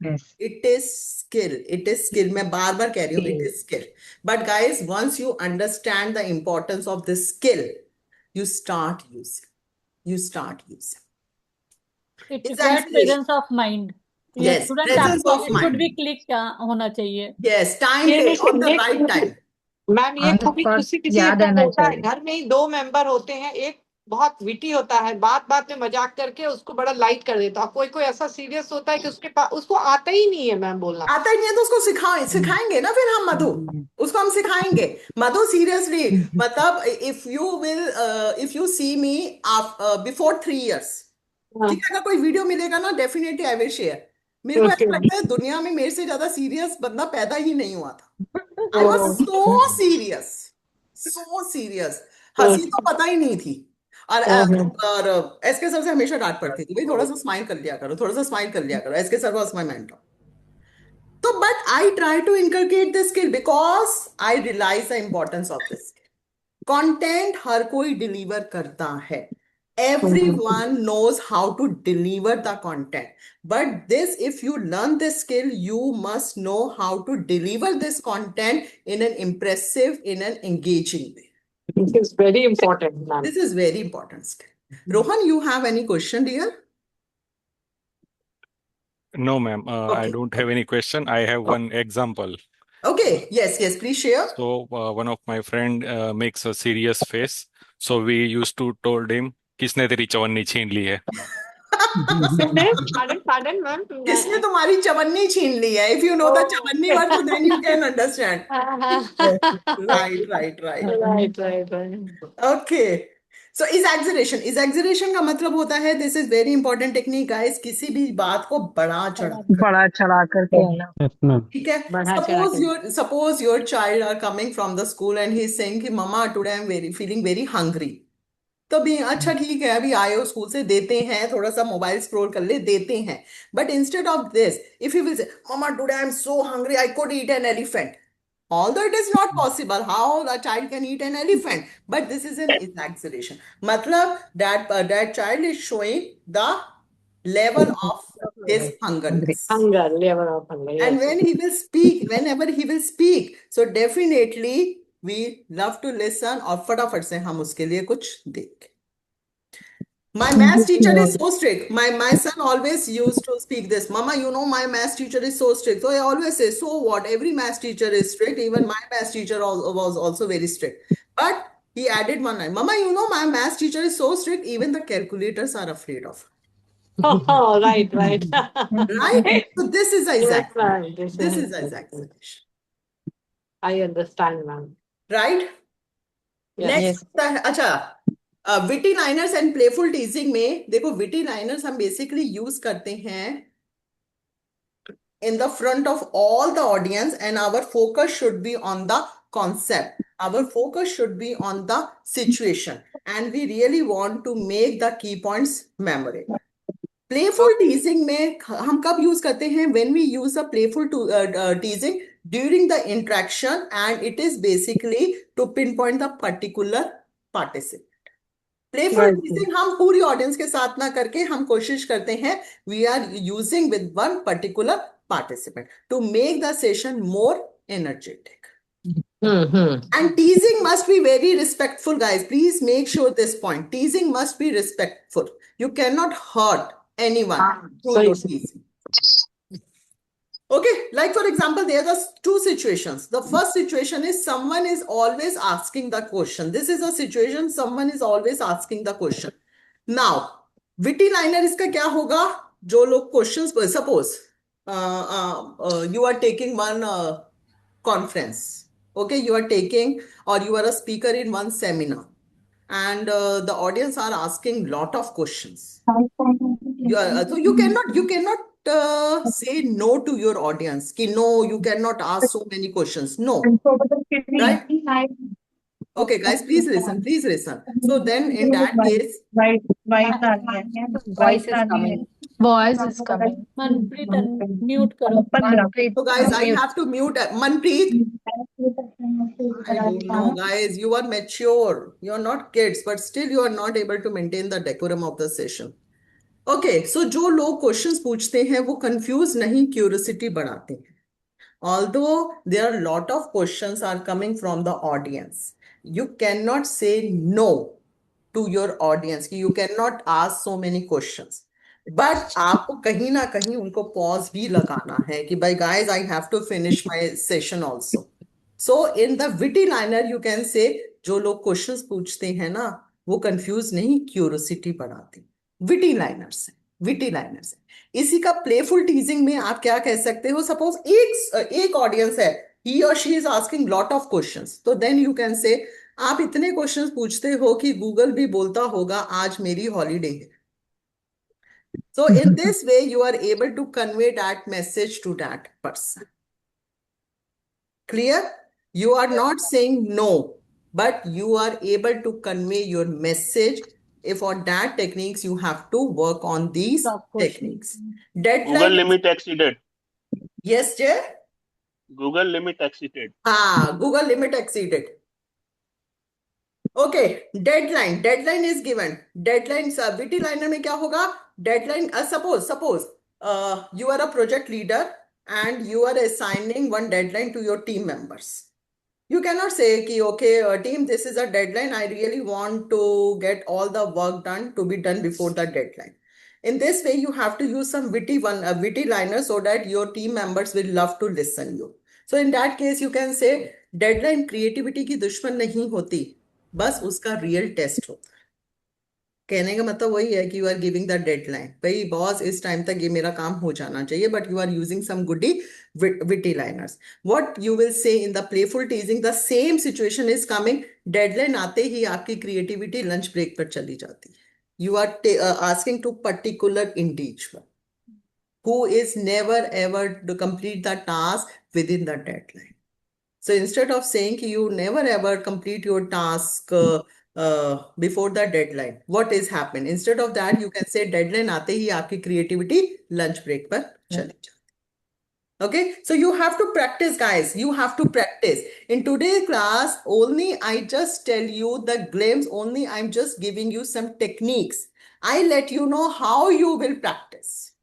Yes. It is skill. It is skill. मैं बार बार कह रही हूँ, it is skill. But guys, once you understand the importance of this skill, you start using. It requires presence of mind. Yes, Student presence आपको of it should mind. be click होना चाहिए. Yes, time पे on the right time. Ma'am ये कभी किसी याद का आना होता है, चाहिए. घर में ही 2 मेंबर होते हैं, एक बहुत विटी होता है, बात में मजाक करके उसको बड़ा लाइट कर देता है, कोई ऐसा सीरियस होता है कि उसके पास उसको आता ही नहीं है मैम बोलना. आता ही नहीं है तो उसको सिखाएंगे ना फिर हम. मधु, उसको हम सिखाएंगे. मधु सीरियसली, मतलब if you see me before 3 years, ठीक है, अगर कोई वीडियो मिलेगा ना, डेफिनेटली आई विल शेयर. मेरे को ऐसा लगता है दुनिया में मेरे से ज्यादा सीरियस बंदा पैदा ही नहीं हुआ था. I was so serious. हंसी तो पता ही नहीं थी. और एसके सर से हमेशा डांट पड़ती थी, भाई थोड़ा सा स्माइल कर लिया करो. SK sir was my mentor. तो but I try to inculcate this skill because I realise the importance of this skill. Content हर कोई डिलीवर करता है. Everyone knows how to deliver the content. But this, if you learn this skill, you must know how to deliver this content in an impressive, in an engaging way. This is very important, ma'am. This is very important skill. Rohan, you have any question, dear? No, ma'am. I Okay. don't have any question. I have one example. Okay. Yes, please share. So one of my friend makes a serious face. So we used to told him, किसने तेरी चवन्नी छीन ली है? Pardon, ma'am. किसने तुम्हारी चवन्नी छीन ली है? If you know the Chavanni word, so then you can understand. Right. Okay. So exaggeration का मतलब होता है, this is very important technique, guys. किसी भी बात को बड़ा चढ़ा करके. ठीक है. Suppose your child are coming from the school and he's saying कि mama today I'm feeling very hungry. तो भी अच्छा ठीक है, अभी आए हो स्कूल से, देते हैं थोड़ा सा मोबाइल स्क्रॉल कर ले, देते हैं. But instead of this, if you will say mama today I am so hungry I could eat an elephant, although it is not possible how a child can eat an elephant, but this is an exaggeration. Matlab that child is showing the level of his hungerness. Level of hunger. Yes. And when he will speak, whenever he will speak, so definitely we love to listen और फटाफट से हम उसके लिए कुछ देख. My math teacher is so strict. My son always used to speak this. Mama, you know my math teacher is so strict. So I always say, so what? Every math teacher is strict. Even my math teacher was also very strict. But he added one line. Mama, you know my math teacher is so strict. Even the calculators are afraid of her. Oh, right. Right? So this is exaggeration. This is exaggeration. I understand, ma'am. Right? Yes. Next, अच्छा. Witty liners and playful teasing में देखो, witty liners हम basically use करते हैं in the front of all the audience and our focus should be on the concept, our focus should be on the situation and we really want to make the key points memorable. Playful teasing में हम कब use करते हैं? When we use a playful teasing during the interaction and it is basically to pinpoint the particular participant. Playful teasing हम पूरी audience के साथ ना करके हम कोशिश करते हैं we are using with one particular participant to make the session more energetic. And teasing must be very respectful, guys. Please make sure this point. Teasing must be respectful. You cannot hurt anyone through your teasing. Okay, like for example, there are two situations. The first situation is someone is always asking the question. This is a situation, someone is always asking the question. Now, witty liner इसका क्या होगा? जो लोग questions, suppose you are taking one conference. Okay, you are taking or you are a speaker in one seminar and the audience are asking lot of questions. So you cannot say no to your audience. Ki no, you cannot ask so many questions. No, right? Okay, guys, please listen. Please listen. So then, in that case, Voice is coming. Voice is coming. Manpreet, mute karo. So guys, I have to mute Manpreet. I don't know, guys. You are mature. You are not kids, but still you are not able to maintain the decorum of the session. Okay, so जो लोग questions पूछते हैं वो confuse नहीं, curiosity बढ़ाते हैं. Although there are a lot of questions are coming from the audience, you cannot say no to your audience. You cannot ask so many questions. But आपको कहीं ना कहीं उनको pause भी लगाना है कि भाई guys, I have to finish my session also. So in the witty liner you can say जो लोग questions पूछते हैं ना वो confuse नहीं, curiosity बढ़ाते. Witty liners से, witty liners से. इसी का playful teasing में आप क्या कह सकते हो? Suppose एक audience है, he or she is asking lot of questions. तो then you can say आप इतने questions पूछते हो कि Google भी बोलता होगा आज मेरी holiday है. So in this way, you are able to convey that message to that person. Clear? You are not saying no, but you are able to convey your message. If for that techniques, you have to work on these techniques. Deadline. Google limit exceeded. Yes, Jay? Google limit exceeded. Google limit exceeded. Okay, deadline. Deadline is given. Deadline, witty liner में क्या होगा? Deadline, suppose you are a project leader and you are assigning one deadline to your team members. You cannot say कि okay, team, this is a deadline. I really want to get all the work done to be done before the deadline. In this way, you have to use some witty liner so that your team members will love to listen you. So in that case, you can say deadline creativity की दुश्मन नहीं होती, बस उसका real test होता है. कहने का मतलब वही है कि you are giving the deadline, भाई बॉस इस टाइम तक ये मेरा काम हो जाना चाहिए, but you are using some goody witty liners. What you will say in the playful teasing, the same situation is coming. Deadline आते ही आपकी क्रिएटिविटी लंच ब्रेक पर चली जाती है. You are asking to particular individual who is never ever to complete the task within the deadline. So instead of saying you never ever complete your task before the deadline, what is happened? Instead of that, you can say deadline आते ही आपकी creativity lunch break पर चली जाती. Okay, so you have to practice, guys. You have to practice. In today's class, only I just tell you the glimpse. Only I'm just giving you some techniques. I let you know how you will practice.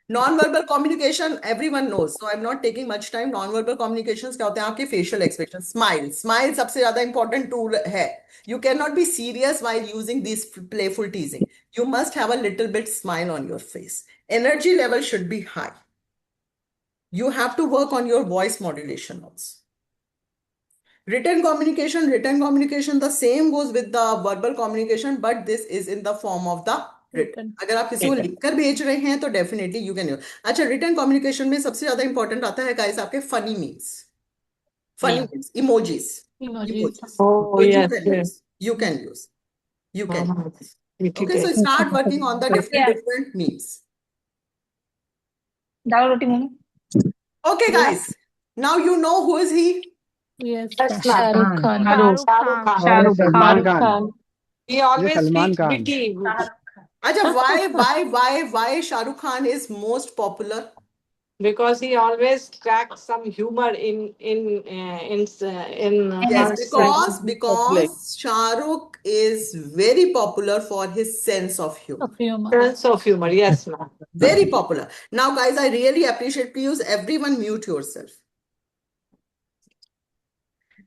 Non-verbal communication, everyone knows. So I'm not taking much time. Non-verbal communications क्या होते हैं? आपके facial expression, smile. Smile सबसे ज़्यादा important tool है. You cannot be serious while using this playful teasing. You must have a little bit smile on your face. Energy level should be high. You have to work on your voice modulation also. Written communication, the same goes with the verbal communication, but this is in the form of the written. अगर आप किसी को लिखकर भेज रहे हैं तो definitely you can use. अच्छा, written communication में सबसे ज़्यादा important आता है guys आपके funny memes. Funny memes, emojis. Oh, yes. You can use. Okay, so start working on the different memes. Okay, guys. Now you know who is he? Yes. Shah Rukh Khan. Salman Khan. He always Salman speaks Khan. witty. Acha, why Shah Rukh Khan is most popular? because he always cracks some humor in Yes, because Shah Rukh is very popular for his sense of humor. sense of humor. Yes, ma'am. Very popular. Now, guys, I really appreciate. Please, everyone, mute yourself.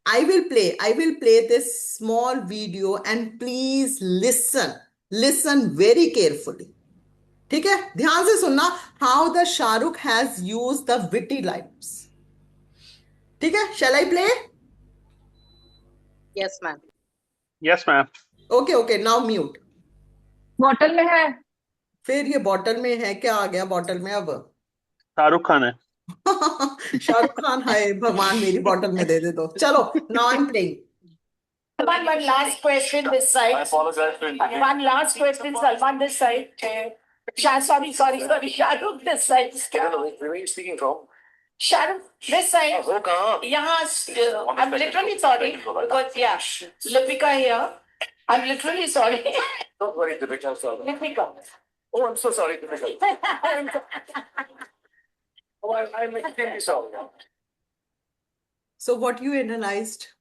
I will play this small video and please listen very carefully. ठीक है, ध्यान से सुनना. How the Shah Rukh has used the witty lines. ठीक है, shall I play? Yes, ma'am. Yes, ma'am. Okay, now mute. Bottle में है. फिर ये बॉटल में है, क्या आ गया बॉटल में अब? शाहरुख खान है. शाहरुख खान है, भगवान मेरी बॉटल में दे दे तो. चलो, now I'm playing. One last question this side. I apologize for interrupting. One last question, Salman this side. Sorry, Shahrukh this side. Where are you speaking from? Shahrukh this side. यहाँ, I'm literally sorry because yeah, Lipika here. I'm literally sorry. Don't worry, Deepika. Sorry. Lipika. Oh, I'm so sorry, Deepika. Oh, I'm extremely sorry. So what you analyzed?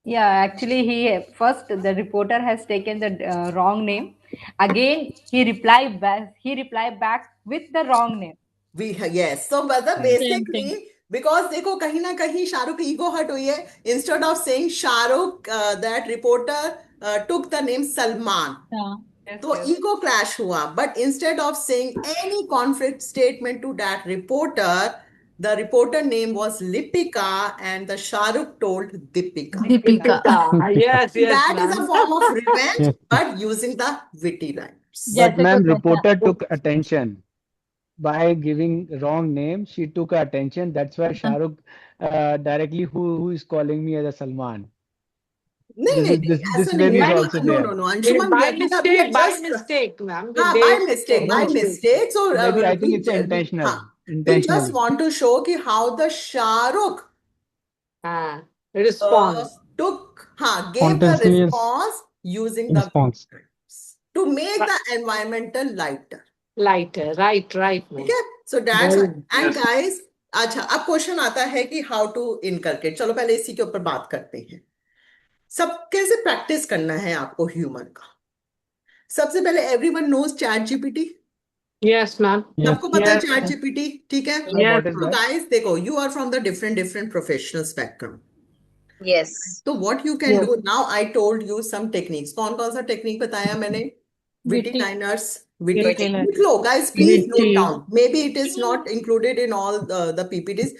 Yeah, actually, the reporter has taken the wrong name. Again, he replied back with the wrong name. Yes. So, मतलब basically, because देखो कहीं ना कहीं Shahrukh ego hurt हुई है. Instead of saying Shahrukh, that reporter took the name Salman. तो ego clash हुआ. But instead of saying any conflict statement to that reporter, the reporter name was Lipika and the Shahrukh told Deepika. Yes. That is a form of revenge, but using the witty lines. But ma'am, reporter took attention. By giving wrong name, she took attention. That's why Shahrukh directly who is calling me as a Salman. This way is also there. No. Anshuman, by mistake, ma'am. By mistake. So maybe I think it's intentional. We just want to show ki how the Shahrukh response gave the response using the to make the environmental lighter. Right. ठीक है, so that's and guys, अच्छा अब question आता है कि how to inculcate. चलो पहले इसी के ऊपर बात करते हैं. सब कैसे प्रैक्टिस करना है आपको ह्यूमर का. सबसे पहले everyone knows ChatGPT. Yes ma'am. सबको पता है चैट जीपीटी, ठीक है. तो गाइस देखो, you are from the different professional spectrum. Yes. तो what you can do now, I told you some techniques. कौन सा टेक्निक बताया मैंने? Witty liners. Flow, guys, please note down. Maybe it is not included in all the PPTs.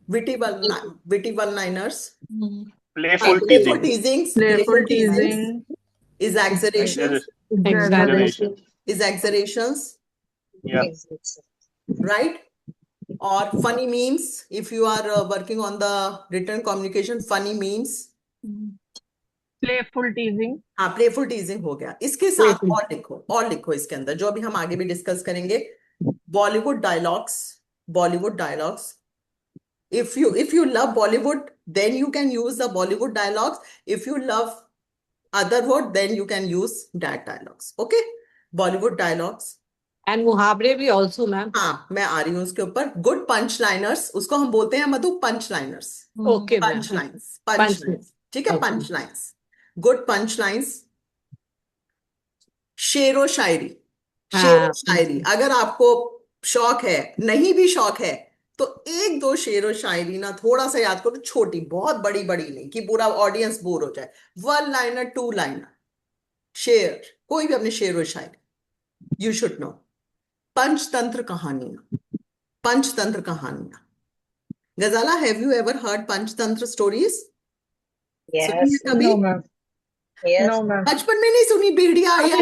Witty one-liners. Playful teasing. Playful teasing. Exaggerations. Yeah. Right? Or funny memes. If you are working on the written communication, funny memes. Playful टीजिंग. हाँ, playful टीजिंग हो गया. इसके साथ और लिखो इसके अंदर, जो अभी हम आगे भी डिस्कस करेंगे. Bollywood dialogues. If you love Bollywood, then you can use the Bollywood dialogues. If you love other word, then you can use that dialogues. Okay? Bollywood dialogues. And मुहावरे भी also, ma'am. हाँ, मैं आ रही हूँ उसके ऊपर. गुड पंच liners, उसको हम बोलते हैं Madhu punch liners. Okay, punch lines. ठीक है, punch lines. Good punch lines. शेरो शायरी. अगर आपको शौक है, नहीं भी शौक है, तो एक दो शेरो शायरी ना थोड़ा सा याद करो. छोटी, बहुत बड़ी नहीं कि पूरा ऑडियंस बोर हो जाए. 1 लाइनर 2 लाइनर शेर, कोई भी अपने शेरो शायरी यू शुड नो. पंचतंत्र कहानियां. Ghazala, have you ever heard Panchatantra stories? Yes. कभी? Yes. बचपन में नहीं सुनी? भेड़िया आया.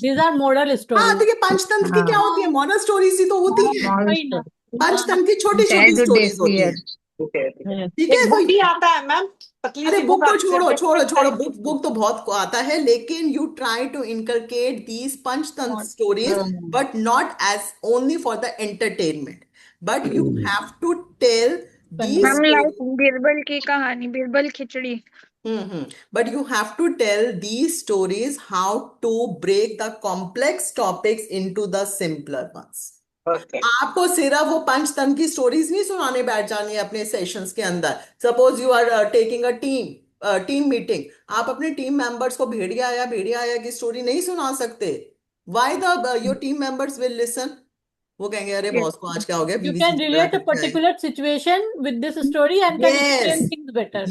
These are moral stories. हाँ, देखिए पंचतंत्र की क्या होती है? मॉरल स्टोरीज ही तो होती है. पंचतंत्र की छोटी स्टोरीज होती है. ठीक है, बुक आता है मैम. अरे बुक तो छोड़ो. बुक तो बहुत आता है, लेकिन you try to inculcate these Panchatantra stories, but not as only for the entertainment, but you have to tell these. Birbal की कहानी, बीरबल खिचड़ी. But you have to tell these stories how to break the complex topics into the simpler ones. Okay. आपको सिर्फ वो पंचतंत्र की stories नहीं सुनाने बैठ जानी है अपने सेशंस के अंदर. Suppose you are taking a team meeting, आप अपने टीम मेंबर्स को भेड़िया आया की स्टोरी नहीं सुना सकते. Why the your team members will listen? वो कहेंगे अरे बॉस को आज क्या हो गया, You बीवी can से झगड़ा relate a करके आए. particular situation with this story and can explain Yes, things better.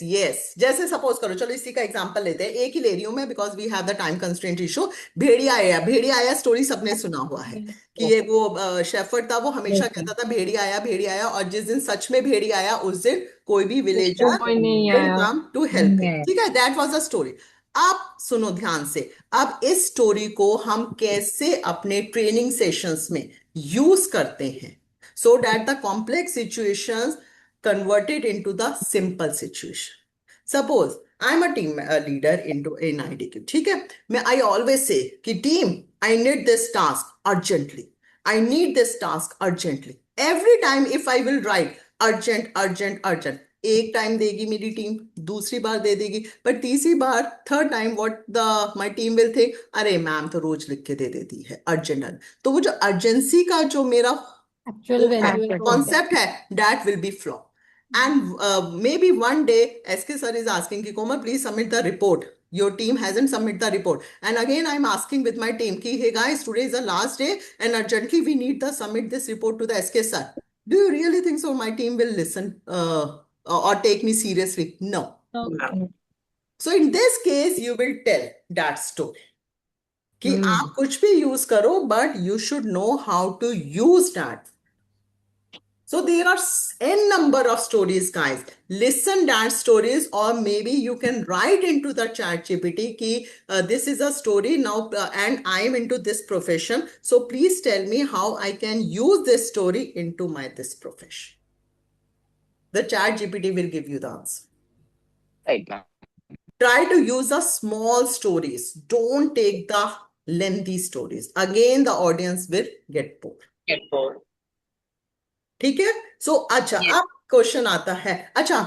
yes. जैसे सपोज करो, चलो इसी का एग्जांपल लेते हैं, एक ही ले रही हूं मैं because we have the time constraint issue. भेड़िया आया स्टोरी सबने सुना हुआ है कि ये वो शेफर्ड था, वो हमेशा कहता था भेड़िया आया, और जिस दिन सच में भेड़िया आया उस दिन कोई भी विलेजर कोई नहीं विल आया. Come to help him. ठीक है, दैट वाज द स्टोरी. आप सुनो ध्यान से, अब इस स्टोरी को हम कैसे अपने ट्रेनिंग सेशंस में यूज करते हैं so that the complex situations converted into the simple situation. Suppose I'm a team leader in IDQ. ठीक है, मैं I always say कि team, I need this task urgently. I need this task urgently. Every time if I will write urgent, एक time देगी मेरी team, दूसरी बार दे देगी, पर तीसरी बार third time what the my team will think, अरे मैम तो रोज लिख के दे देती है अर्जेंट. तो वो जो अर्जेंसी का जो मेरा Actual value. concept है, that will be flawed. And maybe one day SK sir is asking ki Komal please submit the report, your team hasn't submit the report, and again I'm asking with my team ki hey guys, today is the last day and urgently we need to submit this report to the SK sir. Do you really think so my team will listen or take me seriously? No. So in this case you will tell that story कि आप कुछ भी use करो but you should know how to use that. So there are n number of stories, guys. Listen that stories, or maybe you can write into the chat GPT ki this is a story now and I am into this profession. So please tell me how I can use this story into my this profession. The chat GPT will give you the answer. Right. Try to use the small stories. Don't take the lengthy stories. Again, the audience will get bored. ठीक है. सो अच्छा, अब question आता है. अच्छा,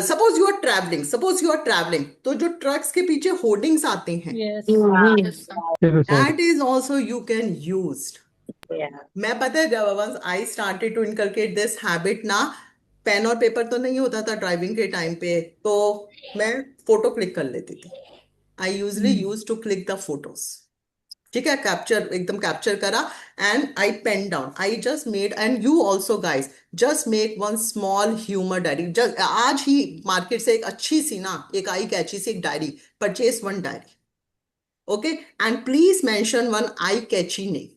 suppose you are travelling, तो जो trucks के पीछे होर्डिंग्स आते हैं, that is also you can use. मैं पता है once I started to inculcate this habit ना, पेन और पेपर तो नहीं होता था ड्राइविंग के टाइम पे, तो मैं फोटो क्लिक कर लेती थी. I usually use to click the photos. ठीक है, एकदम कैप्चर करा and I pen down. I just made, and you also guys just make one small humour diary. जस्ट आज ही मार्केट से एक अच्छी सी ना, एक आई कैची सी एक diary, purchase one diary. Okay, and please mention one eye catchy name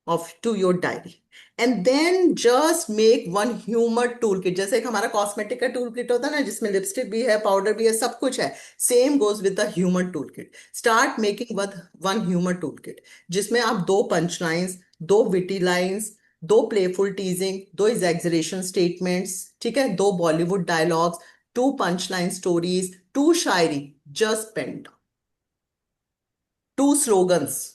of to your diary, and then just make one humor toolkit. जैसे एक हमारा कॉस्मेटिक का टूलकिट होता है ना, जिसमें लिपस्टिक भी है, पाउडर भी है, सब कुछ है. Same goes with the humour toolkit. Start making one humour toolkit जिसमें आप 2 punch lines, 2 witty lines, 2 playful teasing, 2 exaggeration statements, ठीक है, 2 Bollywood dialogues, 2 punch line stories, 2 shayari, just pen down, 2 slogans.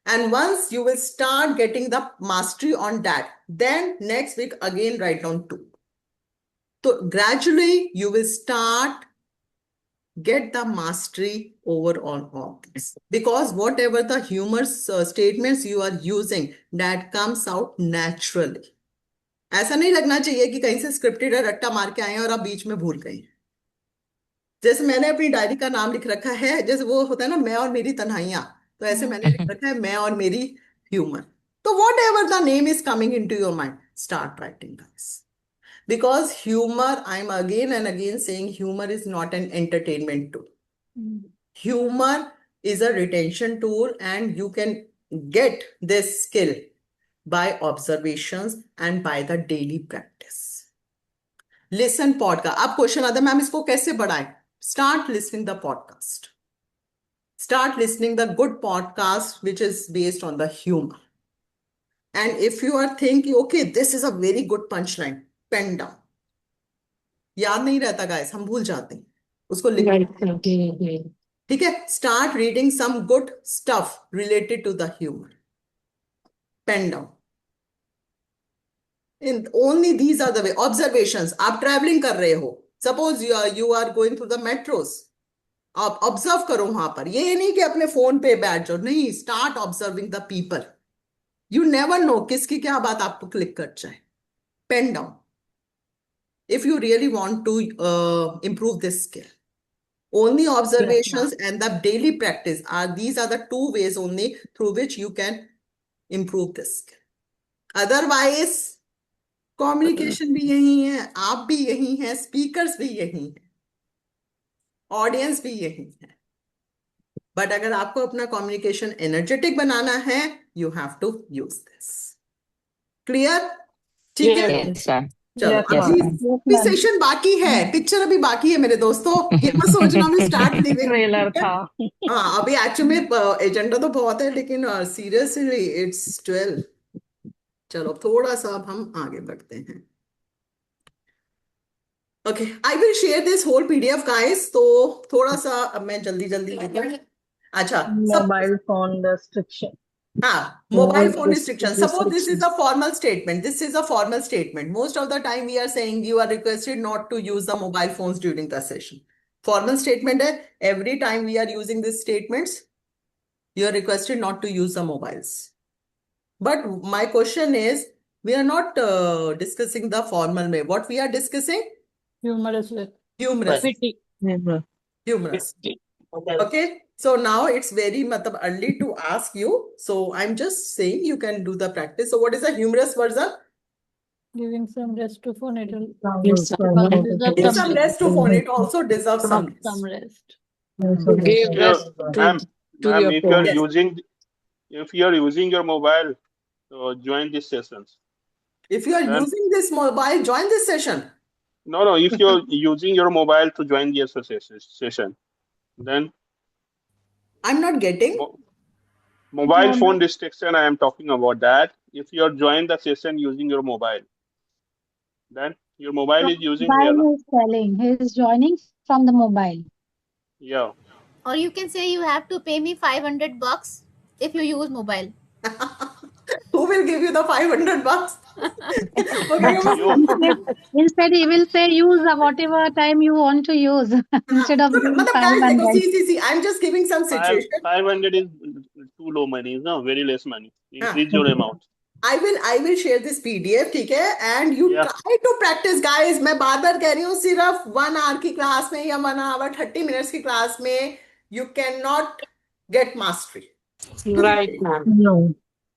And once you will start getting the mastery on that, then next week again write down 2. So gradually you will start get the mastery over on all this, because whatever the humor statements you are using, that comes out naturally. ऐसा नहीं लगना चाहिए कि कहीं से scripted रट्टा मार के आए हैं और आप बीच में भूल गए. जैसे मैंने अपनी डायरी का नाम लिख रखा है, जैसे वो होता है ना, मैं और मेरी तन्हाइयां, तो ऐसे मैंने लिख रखा है मैं और मेरी ह्यूमर. तो whatever the name is coming into your mind, start writing guys. Because humour, I am again and again saying, humour is not an entertainment tool. Humour is a retention tool, and you can get this skill by observations and by the daily practice. Listen podcast. अब question आता है ma'am इसको कैसे बढ़ाएं? Start listening the podcast. Start listening the good podcast which is based on the humor. And if you are thinking, okay, this is a very good punchline, pen down. याद नहीं रहता guys, हम भूल जाते हैं उसको लिखना. ठीक है, start reading some good stuff related to the humor. Pen down. only these are the way. Observations. आप traveling कर रहे हो. Suppose you are going through the metros. आप ऑब्जर्व करो वहां पर. ये नहीं कि अपने फोन पे बैठ जाओ. नहीं, start observing the people. You never know किसकी क्या बात आपको क्लिक कर जाए. Pen down if you really want to improve this skill. Only observations and the daily practice these are the two ways only through which you can improve this skill. Otherwise, communication भी यही है, आप भी यही हैं, speakers भी यही हैं, audience भी यही है. But अगर आपको अपना communication energetic बनाना है, you have to use this. Clear? ठीक है? चलो अभी सेशन बाकी है, पिक्चर अभी बाकी है मेरे दोस्तों. ये मत सोचना मैं स्टार्ट लिविंग ट्रेलर था. हाँ, अभी एक्चुअली में एजेंडा तो बहुत है, लेकिन सीरियसली इट्स 12. चलो थोड़ा सा अब हम आगे बढ़ते हैं. Okay, I will share this whole PDF guys. तो थोड़ा सा अब मैं जल्दी अच्छा, mobile phone restriction. Mobile phone restriction. Suppose this is a formal statement. This is a formal statement. Most of the time we are saying you are requested not to use the mobile phones during the session. Formal statement है. Every time we are using these statements, you are requested not to use the mobiles. But my question is, we are not discussing the formal way. What we are discussing? Humorous. Humorous. Okay. So now it's very early to ask you. So I'm just saying you can do the practice. So what is the humorous version? Giving some rest to phone. It will Give some rest to phone. It also deserves some rest. Give rest to your phone. If you are using your mobile, so join these sessions. If you are using this mobile, join this session. No. If you are using your mobile to join the session, then I'm not getting. Mobile phone restriction, I am talking about that. If you are joining the session using your mobile, then your mobile is using here. Mobile is telling. He is joining from the mobile. Yeah. Or you can say you have to pay me $500 if you use mobile. Who will give you the $500? Instead, he will say use whatever time you want to use instead of see, I'm just giving some situation. 500 is too low money, no, very less money. Increase your amount. I will share this PDF, ठीक है? And you try to practice, guys. मैं बार कह रही हूँ, सिर्फ 1 hour की class में या 1 hour 30 minutes की क्लास में you cannot get mastery. Right, ma'am. No.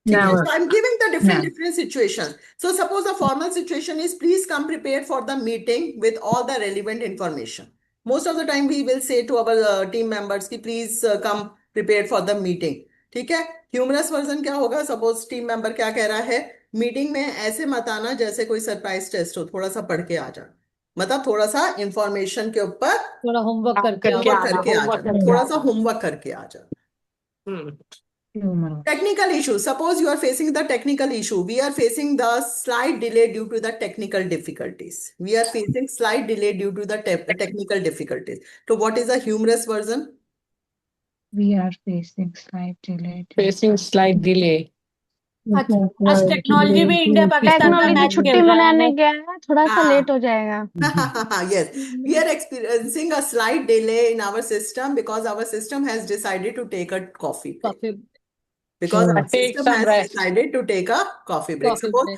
So I'm giving the different situations. So suppose the formal situation is, please come prepared for the meeting with all the relevant information. Most of the time we will say to our team members कि please come prepared for the meeting. ठीक है? Humorous version क्या होगा? Suppose team member क्या कह रहा है? Meeting में ऐसे मत आना जैसे कोई सरप्राइज टेस्ट हो, थोड़ा सा पढ़ के आ जा. मतलब थोड़ा सा इंफॉर्मेशन के ऊपर थोड़ा होमवर्क करके आ जा. थोड़ा सा होमवर्क करके आ जा. Technical issue. Suppose you are facing the technical issue. We are facing the slight delay due to the technical difficulties. We are facing slight delay due to the technical difficulties. So what is the humorous version? We are facing slight delay. Facing slight delay. आज technology में India Pakistan का match छुट्टी मनाने गया है, थोड़ा सा late हो जाएगा. Yes, we are experiencing a slight delay in our system because our system has decided to take a coffee break. Because our system has decided to take a coffee break. Suppose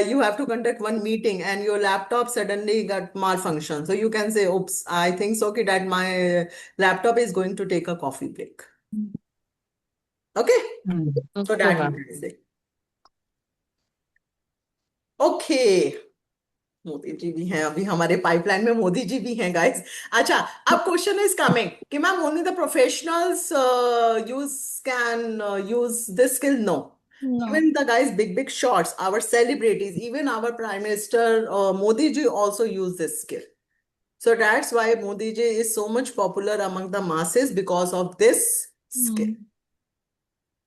you have to conduct one meeting and your laptop suddenly got malfunction. So you can say, oops, I think so that my laptop is going to take a coffee break. Okay? So that you can say. Okay. Modi ji भी हैं अभी हमारे pipeline में. मोदी जी भी हैं guys. अच्छा, अब question is coming कि ma'am only the professionals can use this skill. No. Even the guys big shots, our celebrities, even our Prime Minister Modi ji also use this skill. So that's why Modi ji is so much popular among the masses because of this skill.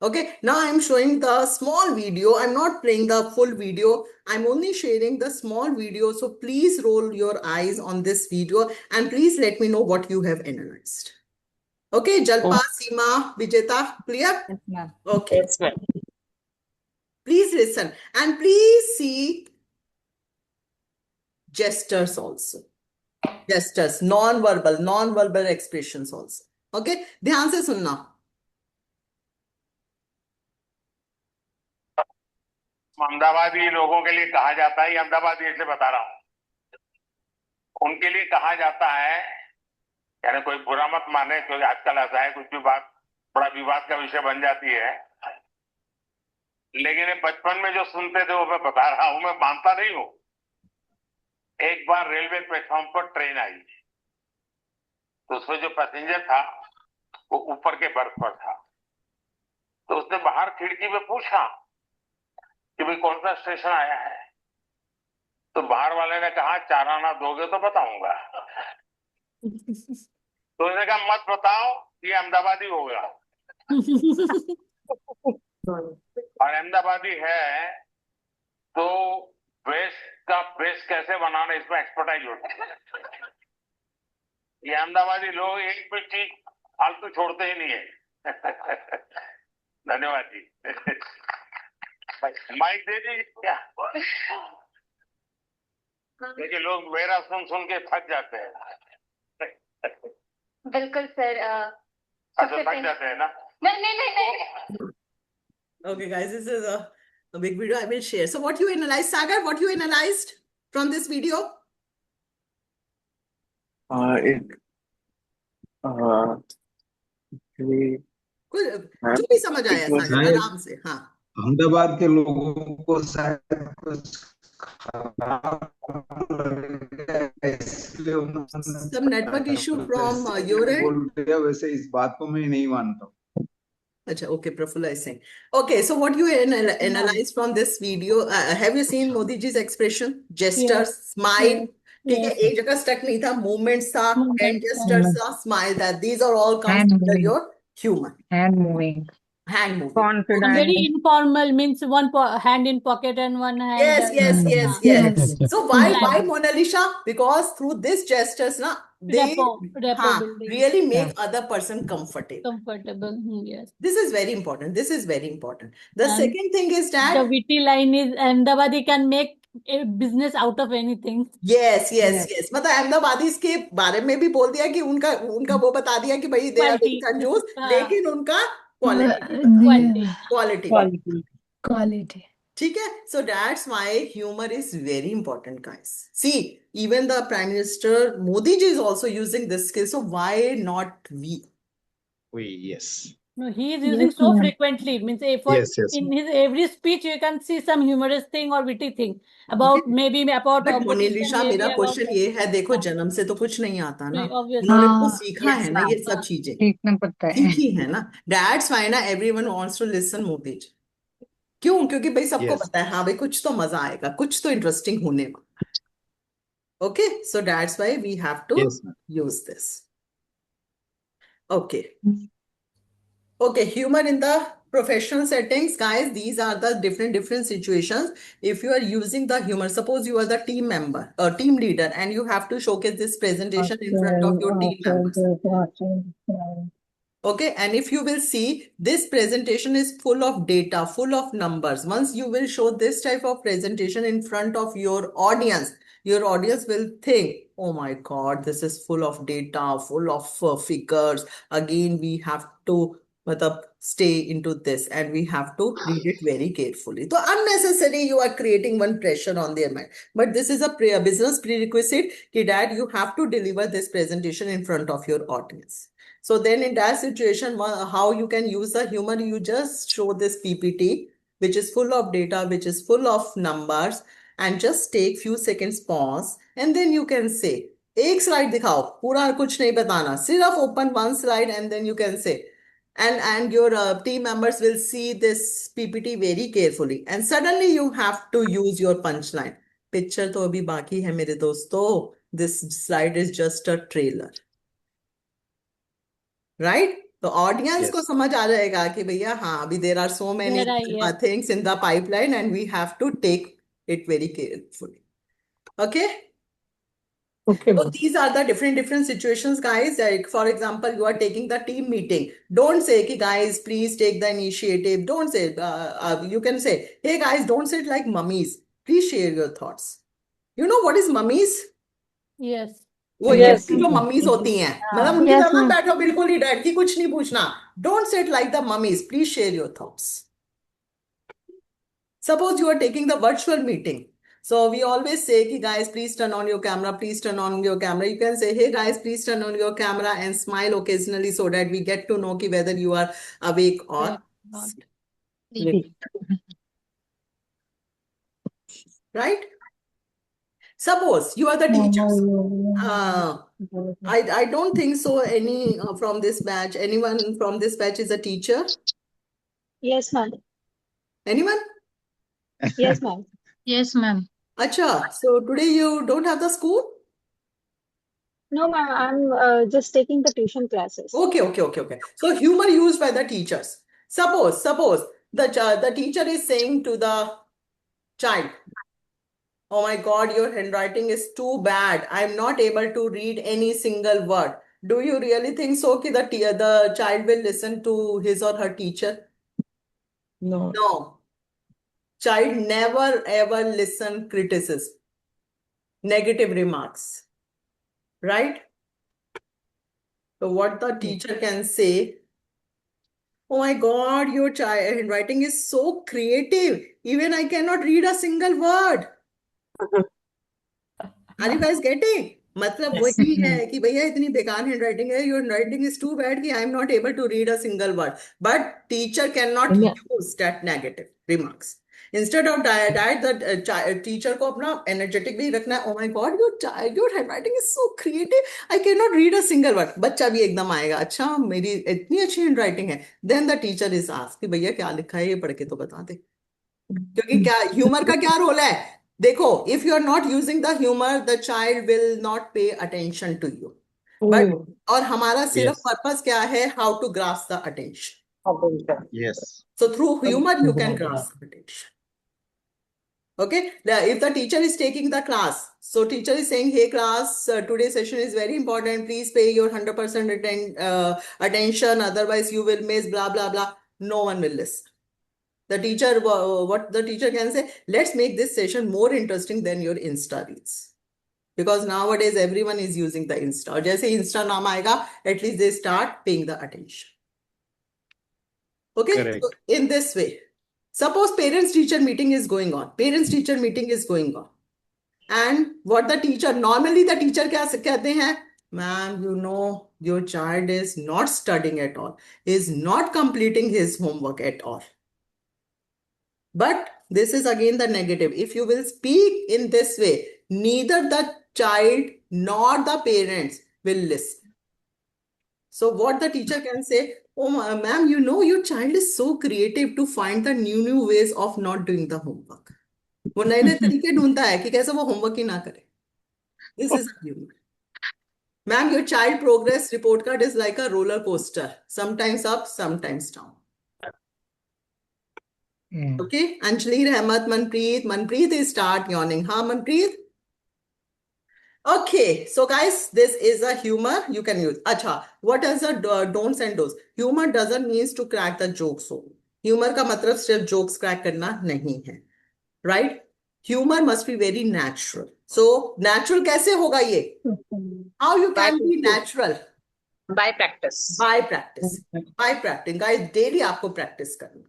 Okay, now I'm showing the small video. I'm not playing the full video. I'm only sharing the small video. So please roll your eyes on this video and please let me know what you have analyzed. Okay, Jalpa, Seema, Vijeta, clear? Yes, ma'am. Okay. Yes, ma'am. Please listen and please see gestures also. Gestures, non-verbal expressions also. Okay, ध्यान से सुनना. अहमदाबादी लोगों के लिए कहा जाता है, ये अहमदाबादी इसलिए बता रहा हूँ, उनके लिए कहा जाता है, यानी कोई बुरा मत माने, क्योंकि आजकल ऐसा है कुछ भी बात बड़ा विवाद का विषय बन जाती है, लेकिन बचपन में जो सुनते थे वो मैं बता रहा हूं, मैं मानता नहीं हूं. एक बार रेलवे प्लेटफॉर्म पर ट्रेन आई, तो उसमें जो पैसेंजर था वो ऊपर के बर्थ पर था, तो उसने बाहर खिड़की में पूछा कि भाई कौन सा स्टेशन आया है, तो बाहर वाले ने कहा 4 आना दोगे तो बताऊंगा. तो उसने कहा मत बताओ, ये अहमदाबादी होगा. और अहमदाबादी है तो बेस कैसे बनाना, इसमें एक्सपर्टाइज होती है. ये अहमदाबादी लोग एक भी चीज फालतू छोड़ते ही नहीं है. धन्यवाद जी. माइक दे दीजिए क्या, देखिए लोग मेरा सुन सुन के थक जाते हैं. बिल्कुल सर. अच्छा, थक जाते हैं ना. नहीं. Okay, guys, this is a big video I will share. So what you analyzed, Sagar, what you analyzed from this video? जो भी समझ आया सागर, आराम से. हाँ, अहमदाबाद के लोगों को शायद कुछ some network issue from your end. वैसे इस बात को मैं नहीं मानता हूँ. Achha, okay, Prafula is saying. Okay, so what you analyze from this video? Have you seen Modi ji's expression, gestures, smile? ठीक है, एक जगह stuck नहीं था, movements था, hand gestures था, smile था. These are all comes under your humor. Hand moving. Confident. Very informal, means one hand in pocket and one hand. Yes. So why Mona Lisa? Because through this gestures, na, they really make other person comfortable. Yes. This is very important. The second thing is that the witty line is Ahmedabadi can make a business out of anything. Yes. मतलब अहमदाबादी के बारे में भी बोल दिया कि उनका वो बता दिया कि भाई they are very कंजूस, लेकिन उनका quality. ठीक है, so that's why humor is very important, guys. See, even the Prime Minister Modi ji is also using this skill, so why not we? Yes. No, he is using so frequently. Means in his every speech you can see some humorous thing or witty thing about But Mona Lisa, मेरा question ये है, देखो जन्म से तो कुछ नहीं आता ना, उन्होंने तो सीखा है ना, ये सब चीजें सीखना पड़ता है. सीखी है ना. That's why ना everyone wants to listen Modi ji. क्यों? क्योंकि भाई सबको पता है, हाँ भाई कुछ तो मजा आएगा, कुछ तो इंटरेस्टिंग होने वाला. Okay, so that's why we have to use this. Okay, humor in the professional settings, guys. These are the different situations. If you are using the humor, suppose you are the team member or team leader, and you have to showcase this presentation in front of your team members. Okay, and if you will see, this presentation is full of data, full of numbers. Once you will show this type of presentation in front of your audience will think, oh my God, this is full of data, full of figures. Again, we have to stay into this and we have to read it very carefully. So unnecessary, you are creating one pressure on their mind. But this is a business prerequisite that you have to deliver this presentation in front of your audience. So then in that situation, how you can use the humor, you just show this PPT, which is full of data, which is full of numbers, and just take few seconds pause, and then you can say, एक slide दिखाओ, पूरा कुछ नहीं बताना, सिर्फ open one slide, and then you can say, and your team members will see this PPT very carefully, and suddenly you have to use your punchline. Picture तो अभी बाकी है मेरे दोस्तों. This slide is just a trailer. Right? तो audience को समझ आ जाएगा कि भैया हाँ अभी there are so many things in the pipeline and we have to take it very carefully. Okay? So these are the different situations, guys. Like for example, you are taking the team meeting. Don't say, "Ki guys, please take the initiative." Don't say. You can say, "Hey guys, don't sit like mummies. Please share your thoughts." You know what is mummies? Yes. वो Yes, ये जो ma'am. Mummies होती हैं, मतलब उनकी Yes, तरह मत ma'am. बैठो बिल्कुल ही डैड की कुछ नहीं पूछना. Don't sit like the mummies. Please share your thoughts. Suppose you are taking the virtual meeting. So we always say, ki, guys, please turn on your camera. Please turn on your camera. You can say, hey, guys, please turn on your camera and smile occasionally so that we get to know ki whether you are awake or sleeping. Right? Suppose you are the teachers. I don't think so. Any from this batch, anyone from this batch is a teacher? Yes, ma'am. Anyone? Yes, ma'am. Yes, ma'am. Acha, so today you don't have the school? No, ma'am. I'm just taking the tuition classes. Okay. So humor used by the teachers. Suppose the teacher is saying to the child, oh my God, your handwriting is too bad. I'm not able to read any single word. Do you really think so ki the child will listen to his or her teacher? No. No. Child never ever listen criticism, negative remarks, right? So what the teacher can say, oh my God, your child handwriting is so creative. Even I cannot read a single word. Are you guys getting? मतलब वही है कि भैया इतनी बेकार handwriting है, your handwriting is too bad कि I am not able to read a single word. But teacher cannot use that negative remarks. Instead of that, the teacher को अपना energetic भी रखना है. Oh my God, your handwriting is so creative. I cannot read a single word. बच्चा भी एकदम आएगा. अच्छा मेरी इतनी अच्छी handwriting है. Then the teacher is asked कि भैया क्या लिखा है ये पढ़ के तो बता दे. क्योंकि क्या humor का क्या रोल है? देखो, if you are not using the humor, the child will not pay attention to you. But और हमारा सिर्फ purpose क्या है? How to grasp the attention. Yes. So through humor you can grasp attention. Okay, if the teacher is taking the class, so teacher is saying, hey class, today's session is very important. Please pay your 100% attention. Otherwise you will miss blah blah blah. No one will listen. The teacher, what the teacher can say, let's make this session more interesting than your Insta reels. Because nowadays everyone is using the Insta. और जैसे Insta नाम आएगा, at least they start paying the attention. Okay, Correct. so in this way, suppose parents-teacher meeting is going on. Parents-teacher meeting is going on. And what the teacher, normally the teacher क्या कहते हैं? Ma'am, you know, your child is not studying at all. Is not completing his homework at all. But this is again the negative. If you will speak in this way, neither the child nor the parents will listen. So what the teacher can say, oh ma'am, you know your child is so creative to find the new ways of not doing the homework. वो नए नए तरीके ढूंढता है कि कैसे वो homework ही ना करे. This is humor. Ma'am, your child progress report card is like a roller coaster. Sometimes up, sometimes down. Okay, Anjali, Rahmat, Manpreet is start yawning. Huh, Manpreet? Okay, so guys, this is a humor you can use. Acha, what is the don'ts and don'ts? Humor doesn't mean to crack the jokes. So, humor का मतलब सिर्फ jokes crack करना नहीं है, right? Humor must be very natural. So, natural कैसे होगा ये? How you can be natural? By practice. By practice. By practice. Guys, daily आपको practice करना है.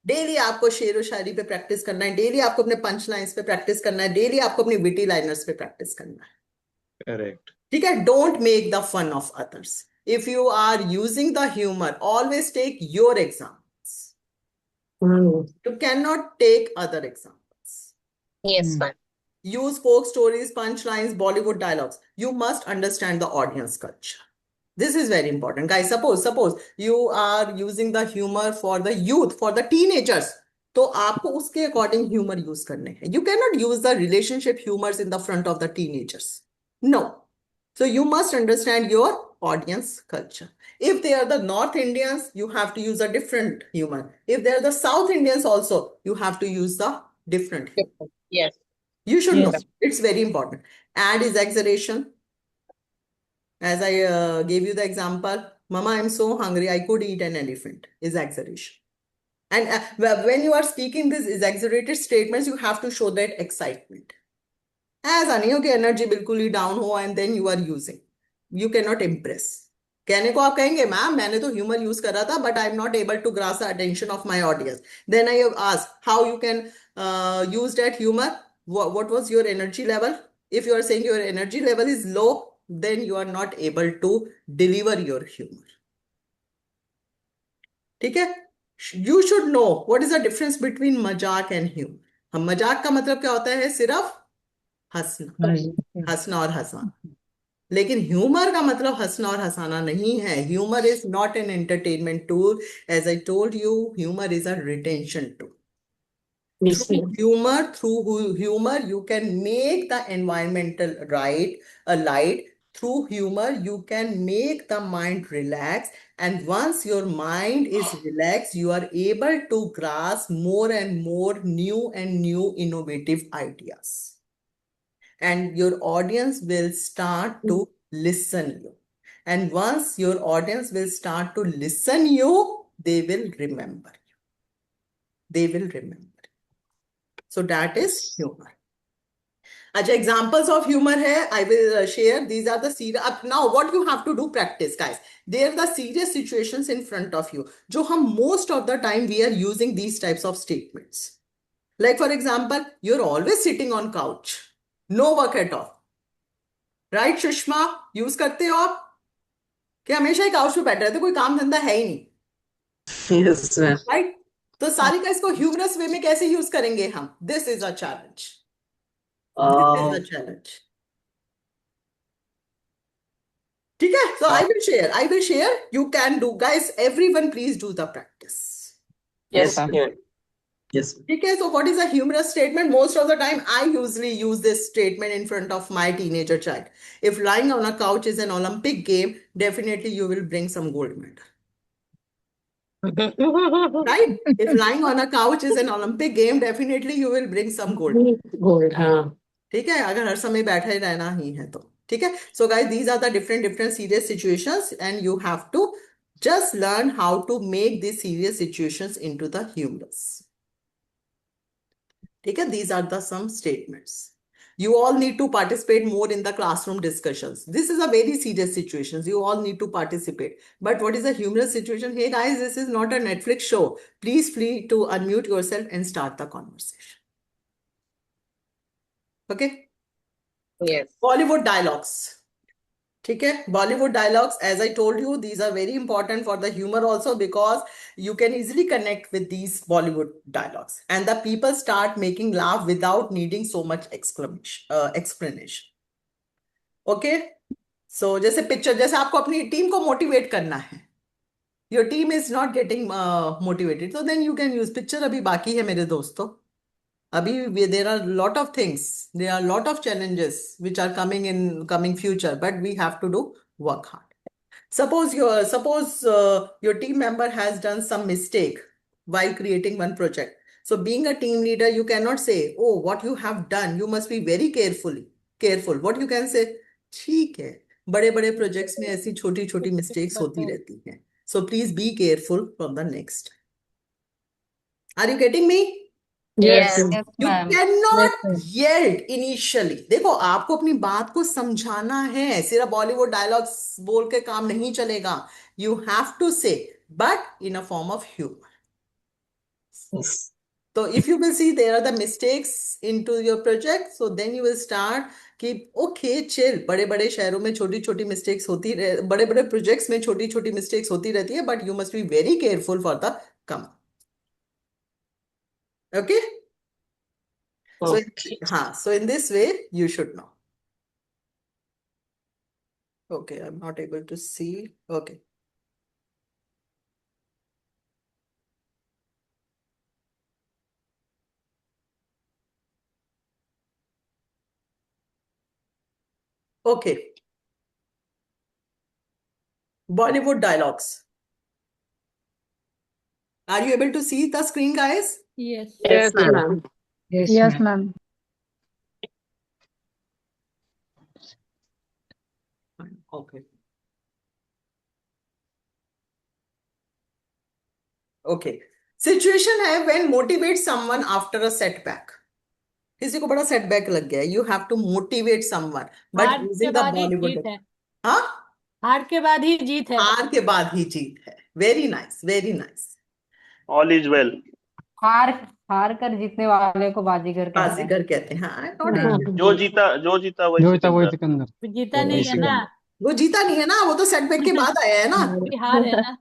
डेली आपको शेर व शायरी पे प्रैक्टिस करना है. डेली आपको अपने पंच लाइंस पे प्रैक्टिस करना है. डेली आपको अपने विटी लाइनर्स पे प्रैक्टिस करना है. Correct. ठीक है? Don't make the fun of others. If you are using the humour, always take your examples. You can not take other examples. Yes, ma'am. Use folk stories, punchlines, Bollywood dialogues. You must understand the audience culture. This is very important. Guys, suppose you are using the humor for the youth, for the teenagers. तो आपको उसके according humor use करने हैं. You cannot use the relationship humors in the front of the teenagers. No. So you must understand your audience culture. If they are the North Indians, you have to use a different humor. If they are the South Indians also, you have to use the different humor. Yes. You should know. It's very important. Add exaggeration. As I gave you the example, Mama, I'm so hungry, I could eat an elephant, is exaggeration. And when you are speaking these exaggerated statements, you have to show that excitement. ऐसा नहीं हो कि energy बिल्कुल ही down हो and then you are using, you can not impress. कहने को आप कहेंगे मैम मैंने तो ह्यूमर यूज करा था but I am not able to grasp the attention of my audience, then I have asked how you can use that humor. What was your energy level? If you are saying your energy level is low, then you are not able to deliver your humor. ठीक है? You should know what is the difference between मजाक and humor. हम मजाक का मतलब क्या होता है? सिर्फ हंसना, हंसना और हंसाना। लेकिन ह्यूमर का मतलब हंसना और हंसाना नहीं है। Humour is not an entertainment tool, as I told you, humour is a retention tool. Through humor, you can make the environmental light. Through humor, you can make the mind relax. And once your mind is relaxed, you are able to grasp more and more new innovative ideas. And your audience will start to listen you. And once your audience will start to listen you, they will remember you. They will remember. So that is humor. अच्छा, examples of humor है, I will share. These are the serious. Now what you have to do, practice guys. They are the serious situations in front of you. जो हम most of the time we are using these types of statements. Like for example, you're always sitting on couch, no work at all. Right, Sushma? Use करते हो आप कि हमेशा ही couch पे बैठे रहते, कोई काम धंधा है ही नहीं? Yes, ma'am. राइट? तो सारिका इसको ह्यूमरस वे में कैसे यूज करेंगे हम? This is a challenge, this is a challenge. ठीक है? So I will share, you can do, guys, everyone please do the practice. Yes, ma'am. Yes. Okay, so what is a humorous statement? Most of the time, I usually use this statement in front of my teenager child. If lying on a couch is an Olympic game, definitely you will bring some gold medal. Right? If lying on a couch is an Olympic game, definitely you will bring some gold medal. Gold, हाँ. ठीक है? अगर हर समय बैठा ही रहना ही है तो ठीक है? So guys, these are the different serious situations, and you have to just learn how to make these serious situations into the humorous. ठीक है? These are the some statements. You all need to participate more in the classroom discussions. This is a very serious situation. You all need to participate. But what is a humorous situation? Hey guys, this is not a Netflix show. Please free to unmute yourself and start the conversation. Okay? Yes. Bollywood dialogues. ठीक है? Bollywood dialogues, as I told you, these are very important for the humor also, because you can easily connect with these Bollywood dialogues, and the people start making laugh without needing so much explanation. Okay? So जैसे picture, जैसे आपको अपनी team को motivate करना है, your team is not getting motivated, so then you can use picture. अभी बाकी है मेरे दोस्तों, अभी there are lot of things, there are lot of challenges which are coming in coming future, but we have to do work hard. Suppose your team member has done some mistake while creating one project. So being a team leader, you cannot say, oh, what you have done, you must be very careful. What you can say, ठीक है, बड़े-बड़े projects में ऐसी छोटी-छोटी mistakes होती रहती हैं. So please be careful from the next. Are you getting me? Yes. You cannot yell initially. देखो, आपको अपनी बात को समझाना है, सिर्फ बॉलीवुड डायलॉग्स बोल के काम नहीं चलेगा. You have to say, but in a form of humor. So if you will see there are the mistakes into your project, so then you will start कि okay, chill. बड़े-बड़े शहरों में छोटी-छोटी mistakes होती रह, बड़े-बड़े projects में छोटी-छोटी mistakes होती रहती है, but you must be very careful for the come. Okay? So in this way, you should know. Okay, I'm not able to see. Okay. Okay. Bollywood dialogues. Are you able to see the screen, guys? Yes. Yes, ma'am. Yes, ma'am. Okay. Okay. Situation है when motivate someone after a setback. किसी को बड़ा setback लग गया है, you have to motivate someone but हार के using the बाद ही बॉलीवुड। जीत है। हाँ, हार के बाद ही जीत है। हार के बाद ही जीत है। Very nice, very nice. All is well. हार हार कर जीतने वाले को बाजीगर कहते हैं। बाजीगर कहते हैं। हाँ, जो जीता वही सिकंदर। सिकंदर जीता नहीं है ना, वो जीता नहीं है ना, वो तो सेटबैक के बाद आया है ना। अभी हार है ना।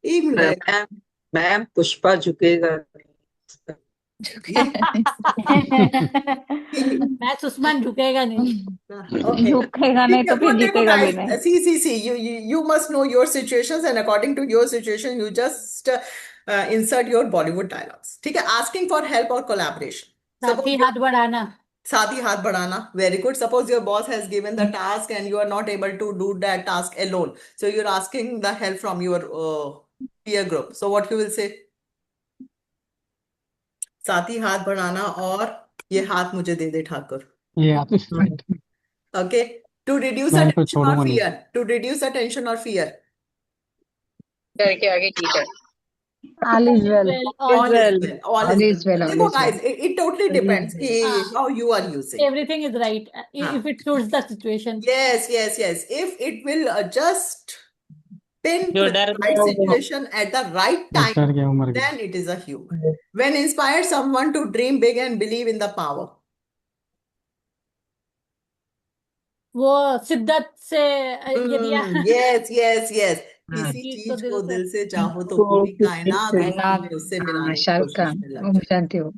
एक मिनट, मैम पुष्पा झुकेगा मैच उस्मान झुकेगा नहीं। झुकेगा नहीं तो फिर जीतेगा भी नहीं। See, you must know your situations and according to your situation, you just insert your Bollywood dialogues. ठीक है, asking for help or collaboration. साथ ही हाथ बढ़ाना। साथ ही हाथ बढ़ाना, very good. Suppose your boss has given the task and you are not able to do that task alone, so you're asking the help from your peer group. So what you will say? साथ ही हाथ बढ़ाना और ये हाथ मुझे दे दे Thakur. Okay, to reduce a tension or fear. To reduce a tension or fear. डर के आगे जीत है। All is well. All is well. All is well. देखो guys, it totally depends कि how you are using. Everything is right if it suits the situation. Yes. If it will just pin to the right situation at the right time, then it is a humor. When inspire someone to dream big and believe in the power. वो शिद्दत से ये दिया। Yes. किसी चीज को दिल से चाहो तो पूरी कायनात उससे मिलाने की कोशिश में लग जाओ।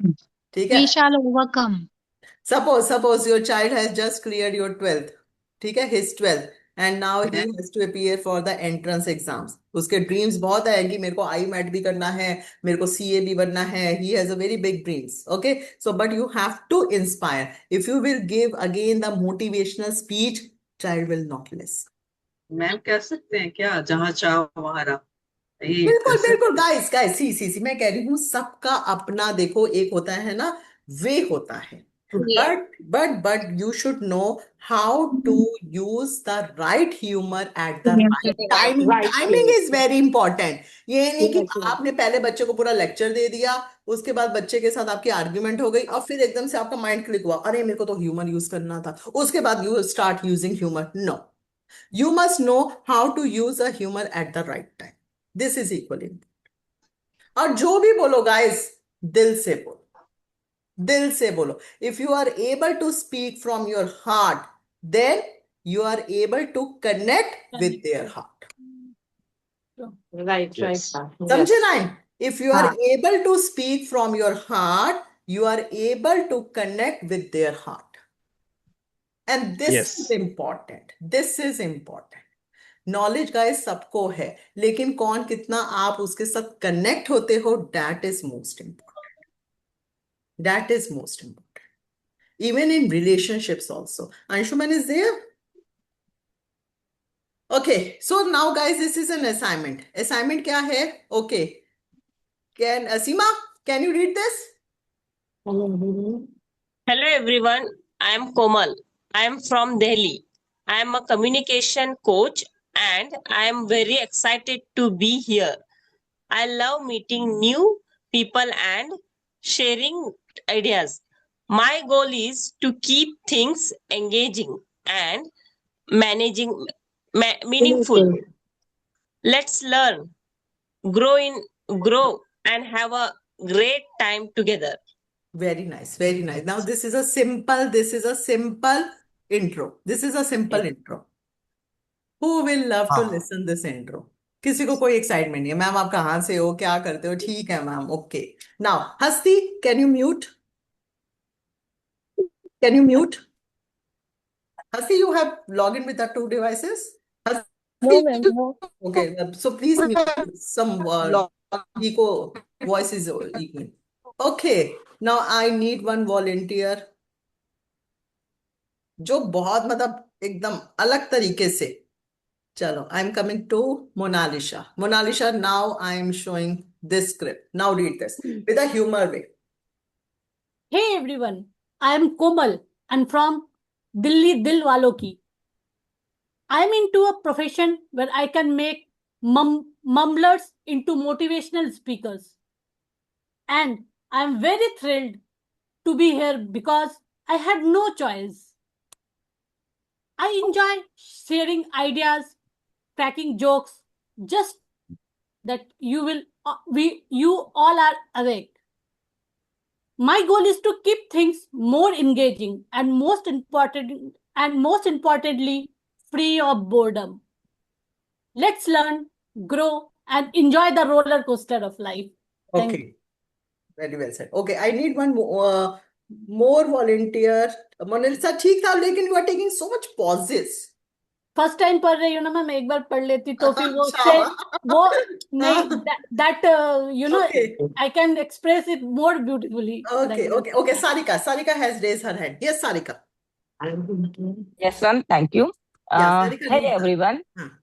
ठीक है। We shall overcome. Suppose your child has just cleared your 12th. ठीक है, his 12th and now he has to appear for the entrance exams. उसके dreams बहुत है कि मेरे को IMAT भी करना है, मेरे को CA भी बनना है. He has a very big dreams. Okay, so but you have to inspire. If you will give again the motivational speech, child will not listen. Ma'am कह सकते हैं क्या, जहाँ चाहो वहाँ रहो? बिल्कुल गाइस सी मैं कह रही हूँ सबका अपना, देखो एक होता है ना वे होता है, but you should know how to use the right humor at the right timing. Timing is very important. ये नहीं कि आपने पहले बच्चे को पूरा लेक्चर दे दिया, उसके बाद बच्चे के साथ आपकी आर्ग्यूमेंट हो गई और फिर एकदम से आपका माइंड क्लिक हुआ, अरे मेरे को तो ह्यूमर यूज करना था, उसके बाद you start using humour. No, you must know how to use a humor at the right time. This is equally important. और जो भी बोलो guys, दिल से बोलो. If you are able to speak from your heart, then you are able to connect with their heart. Right. समझे ना? If you are able to speak from your heart, you are able to connect with their heart. And this is important. This is important. Knowledge guys सबको है, लेकिन कौन कितना आप उसके साथ कनेक्ट होते हो, that is most important. Even in relationships also. Anshuman is there? Okay, so now guys this is an assignment. Assignment क्या है? Okay, Seema, can you read this? Hello everyone, I am Komal. I am from Delhi. I am a communication coach and I am very excited to be here. I love meeting new people and sharing ideas. My goal is to keep things engaging and meaningful. Let's learn, grow and have a great time together. Very nice. Now this is a simple intro. Who will love to listen this intro? किसी को कोई excitement नहीं है? Ma'am आप कहाँ से हो, क्या करते हो? ठीक है मैम, ओके. नाउ हस्ती, can you mute? Hasti, you have logged in with the 2 devices? No, ma'am. No. Okay, so please mute some echo, voice is equal. Okay, now I need one volunteer जो बहुत मतलब एकदम अलग तरीके से. चलो, I am coming to Monalisha. Monalisha, now I am showing this script. Now read this with a humor way. Hey everyone, I am Komal and from Delhi Dil Walon Ki. I am into a profession where I can make mumblers into motivational speakers. And I am very thrilled to be here because I had no choice. I enjoy sharing ideas, cracking jokes, just that you all are awake. My goal is to keep things more engaging and most importantly, free of boredom. Let's learn, grow, and enjoy the roller coaster of life. Thank you. Okay, very well said. Okay, I need one more volunteer. Monalisa, ठीक था, लेकिन you are taking so much pauses. First time पढ़ रही हूँ ना ma'am, एक बार पढ़ लेती तो फिर वो नहीं that you know I can express it more beautifully. Okay. Sarika has raised her hand. Yes, Sarika. Yes, ma'am. Thank you. Sarika, Hey everyone.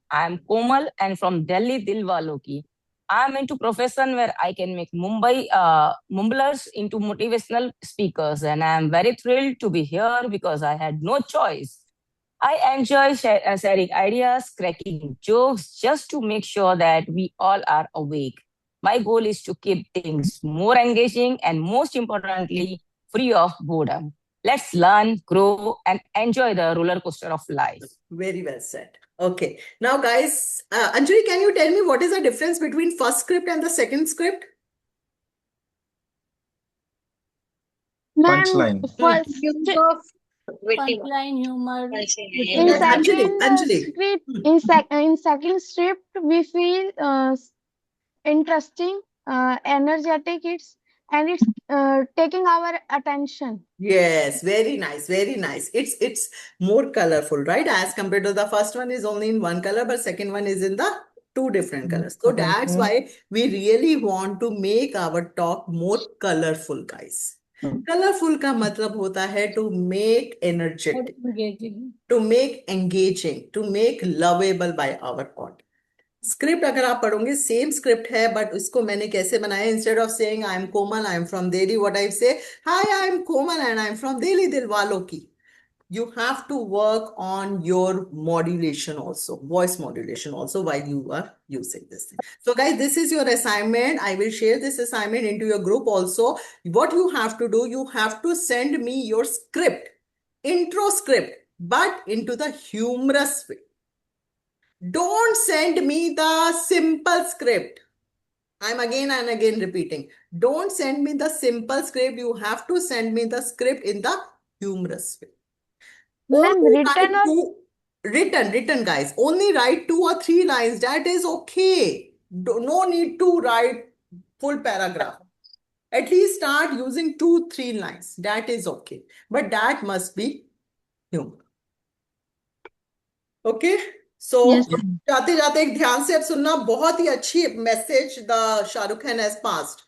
I'm Komal and from Delhi Dilwalo Ki. I'm into profession where I can make Mumblers into motivational speakers, and I'm very thrilled to be here because I had no choice. I enjoy sharing ideas, cracking jokes, just to make sure that we all are awake. My goal is to keep things more engaging and most importantly, free of boredom. Let's learn, grow, and enjoy the roller coaster of life. Very well said. Okay. Now, guys, Anjali, can you tell me what is the difference between first script and the second script? Punchline. First use of Punchline humor. In second script, we feel interesting, energetic. It's taking our attention. Yes, very nice, very nice. It's more colorful, right? As compared to the first one is only in one color, but second one is in the two different colors. So that's why we really want to make our talk more colorful, guys. Colorful का मतलब होता है to make energetic, to make engaging, to make lovable by our audience. Script अगर आप पढ़ोगे same script है, but उसको मैंने कैसे बनाया, instead of saying I am Komal, I am from Delhi, what I say, hi I am Komal and I am from Delhi दिलवालों की. You have to work on your modulation also, voice modulation also, while you are using this thing. So guys, this is your assignment. I will share this assignment into your group also. What you have to do, you have to send me your script, intro script, but into the humorous way. Don't send me the simple script. I'm again and again repeating. Don't send me the simple script. You have to send me the script in the humorous way. Written, guys. Only write 2 or 3 lines. That is okay. No need to write full paragraph. At least start using 2-3 lines. That is okay. But that must be humor. Okay? So, जाते जाते एक ध्यान से अब सुनना, बहुत ही अच्छी message the Shahrukh Khan has passed.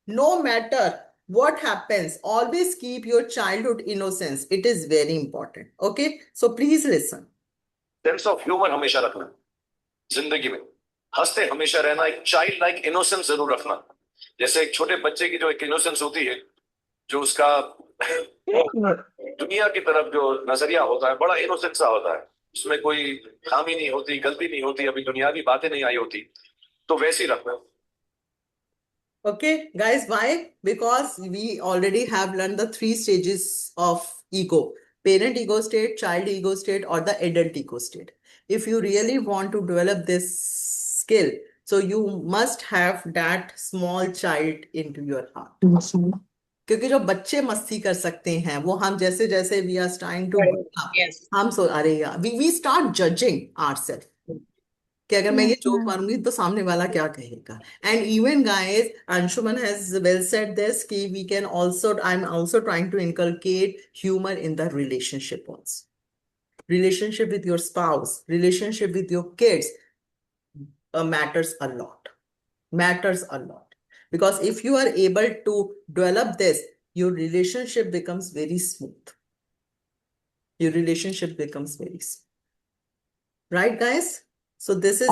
No matter what happens, always keep your childhood innocence. It is very important. Okay? So please listen. Sense of humor हमेशा रखना जिंदगी में, हंसते हमेशा रहना, एक चाइल्ड लाइक इनोसेंस जरूर रखना. जैसे एक छोटे बच्चे की जो एक इनोसेंस होती है, जो उसका दुनिया की तरफ जो नजरिया होता है, बड़ा इनोसेंस सा होता है, उसमें कोई खामी नहीं होती, गलती नहीं होती, अभी दुनियावी बातें नहीं आई होती, तो वैसे ही रखना. Okay, guys, why? Because we already have learned the 3 stages of ego: parent ego state, child ego state, or the adult ego state. If you really want to develop this skill, so you must have that small child into your heart. क्योंकि जो बच्चे मस्ती कर सकते हैं, वो हम जैसे जैसे we are trying to हम अरे यार we start judging ourselves कि अगर मैं ये जोक मारूंगी तो सामने वाला क्या कहेगा. And even guys, Anshuman has well said this कि we can also, I'm also trying to inculcate humor in the relationship also. Relationship with your spouse, relationship with your kids matters a lot. Matters a lot. Because if you are able to develop this, your relationship becomes very smooth. Your relationship becomes very smooth. Right, guys? So this is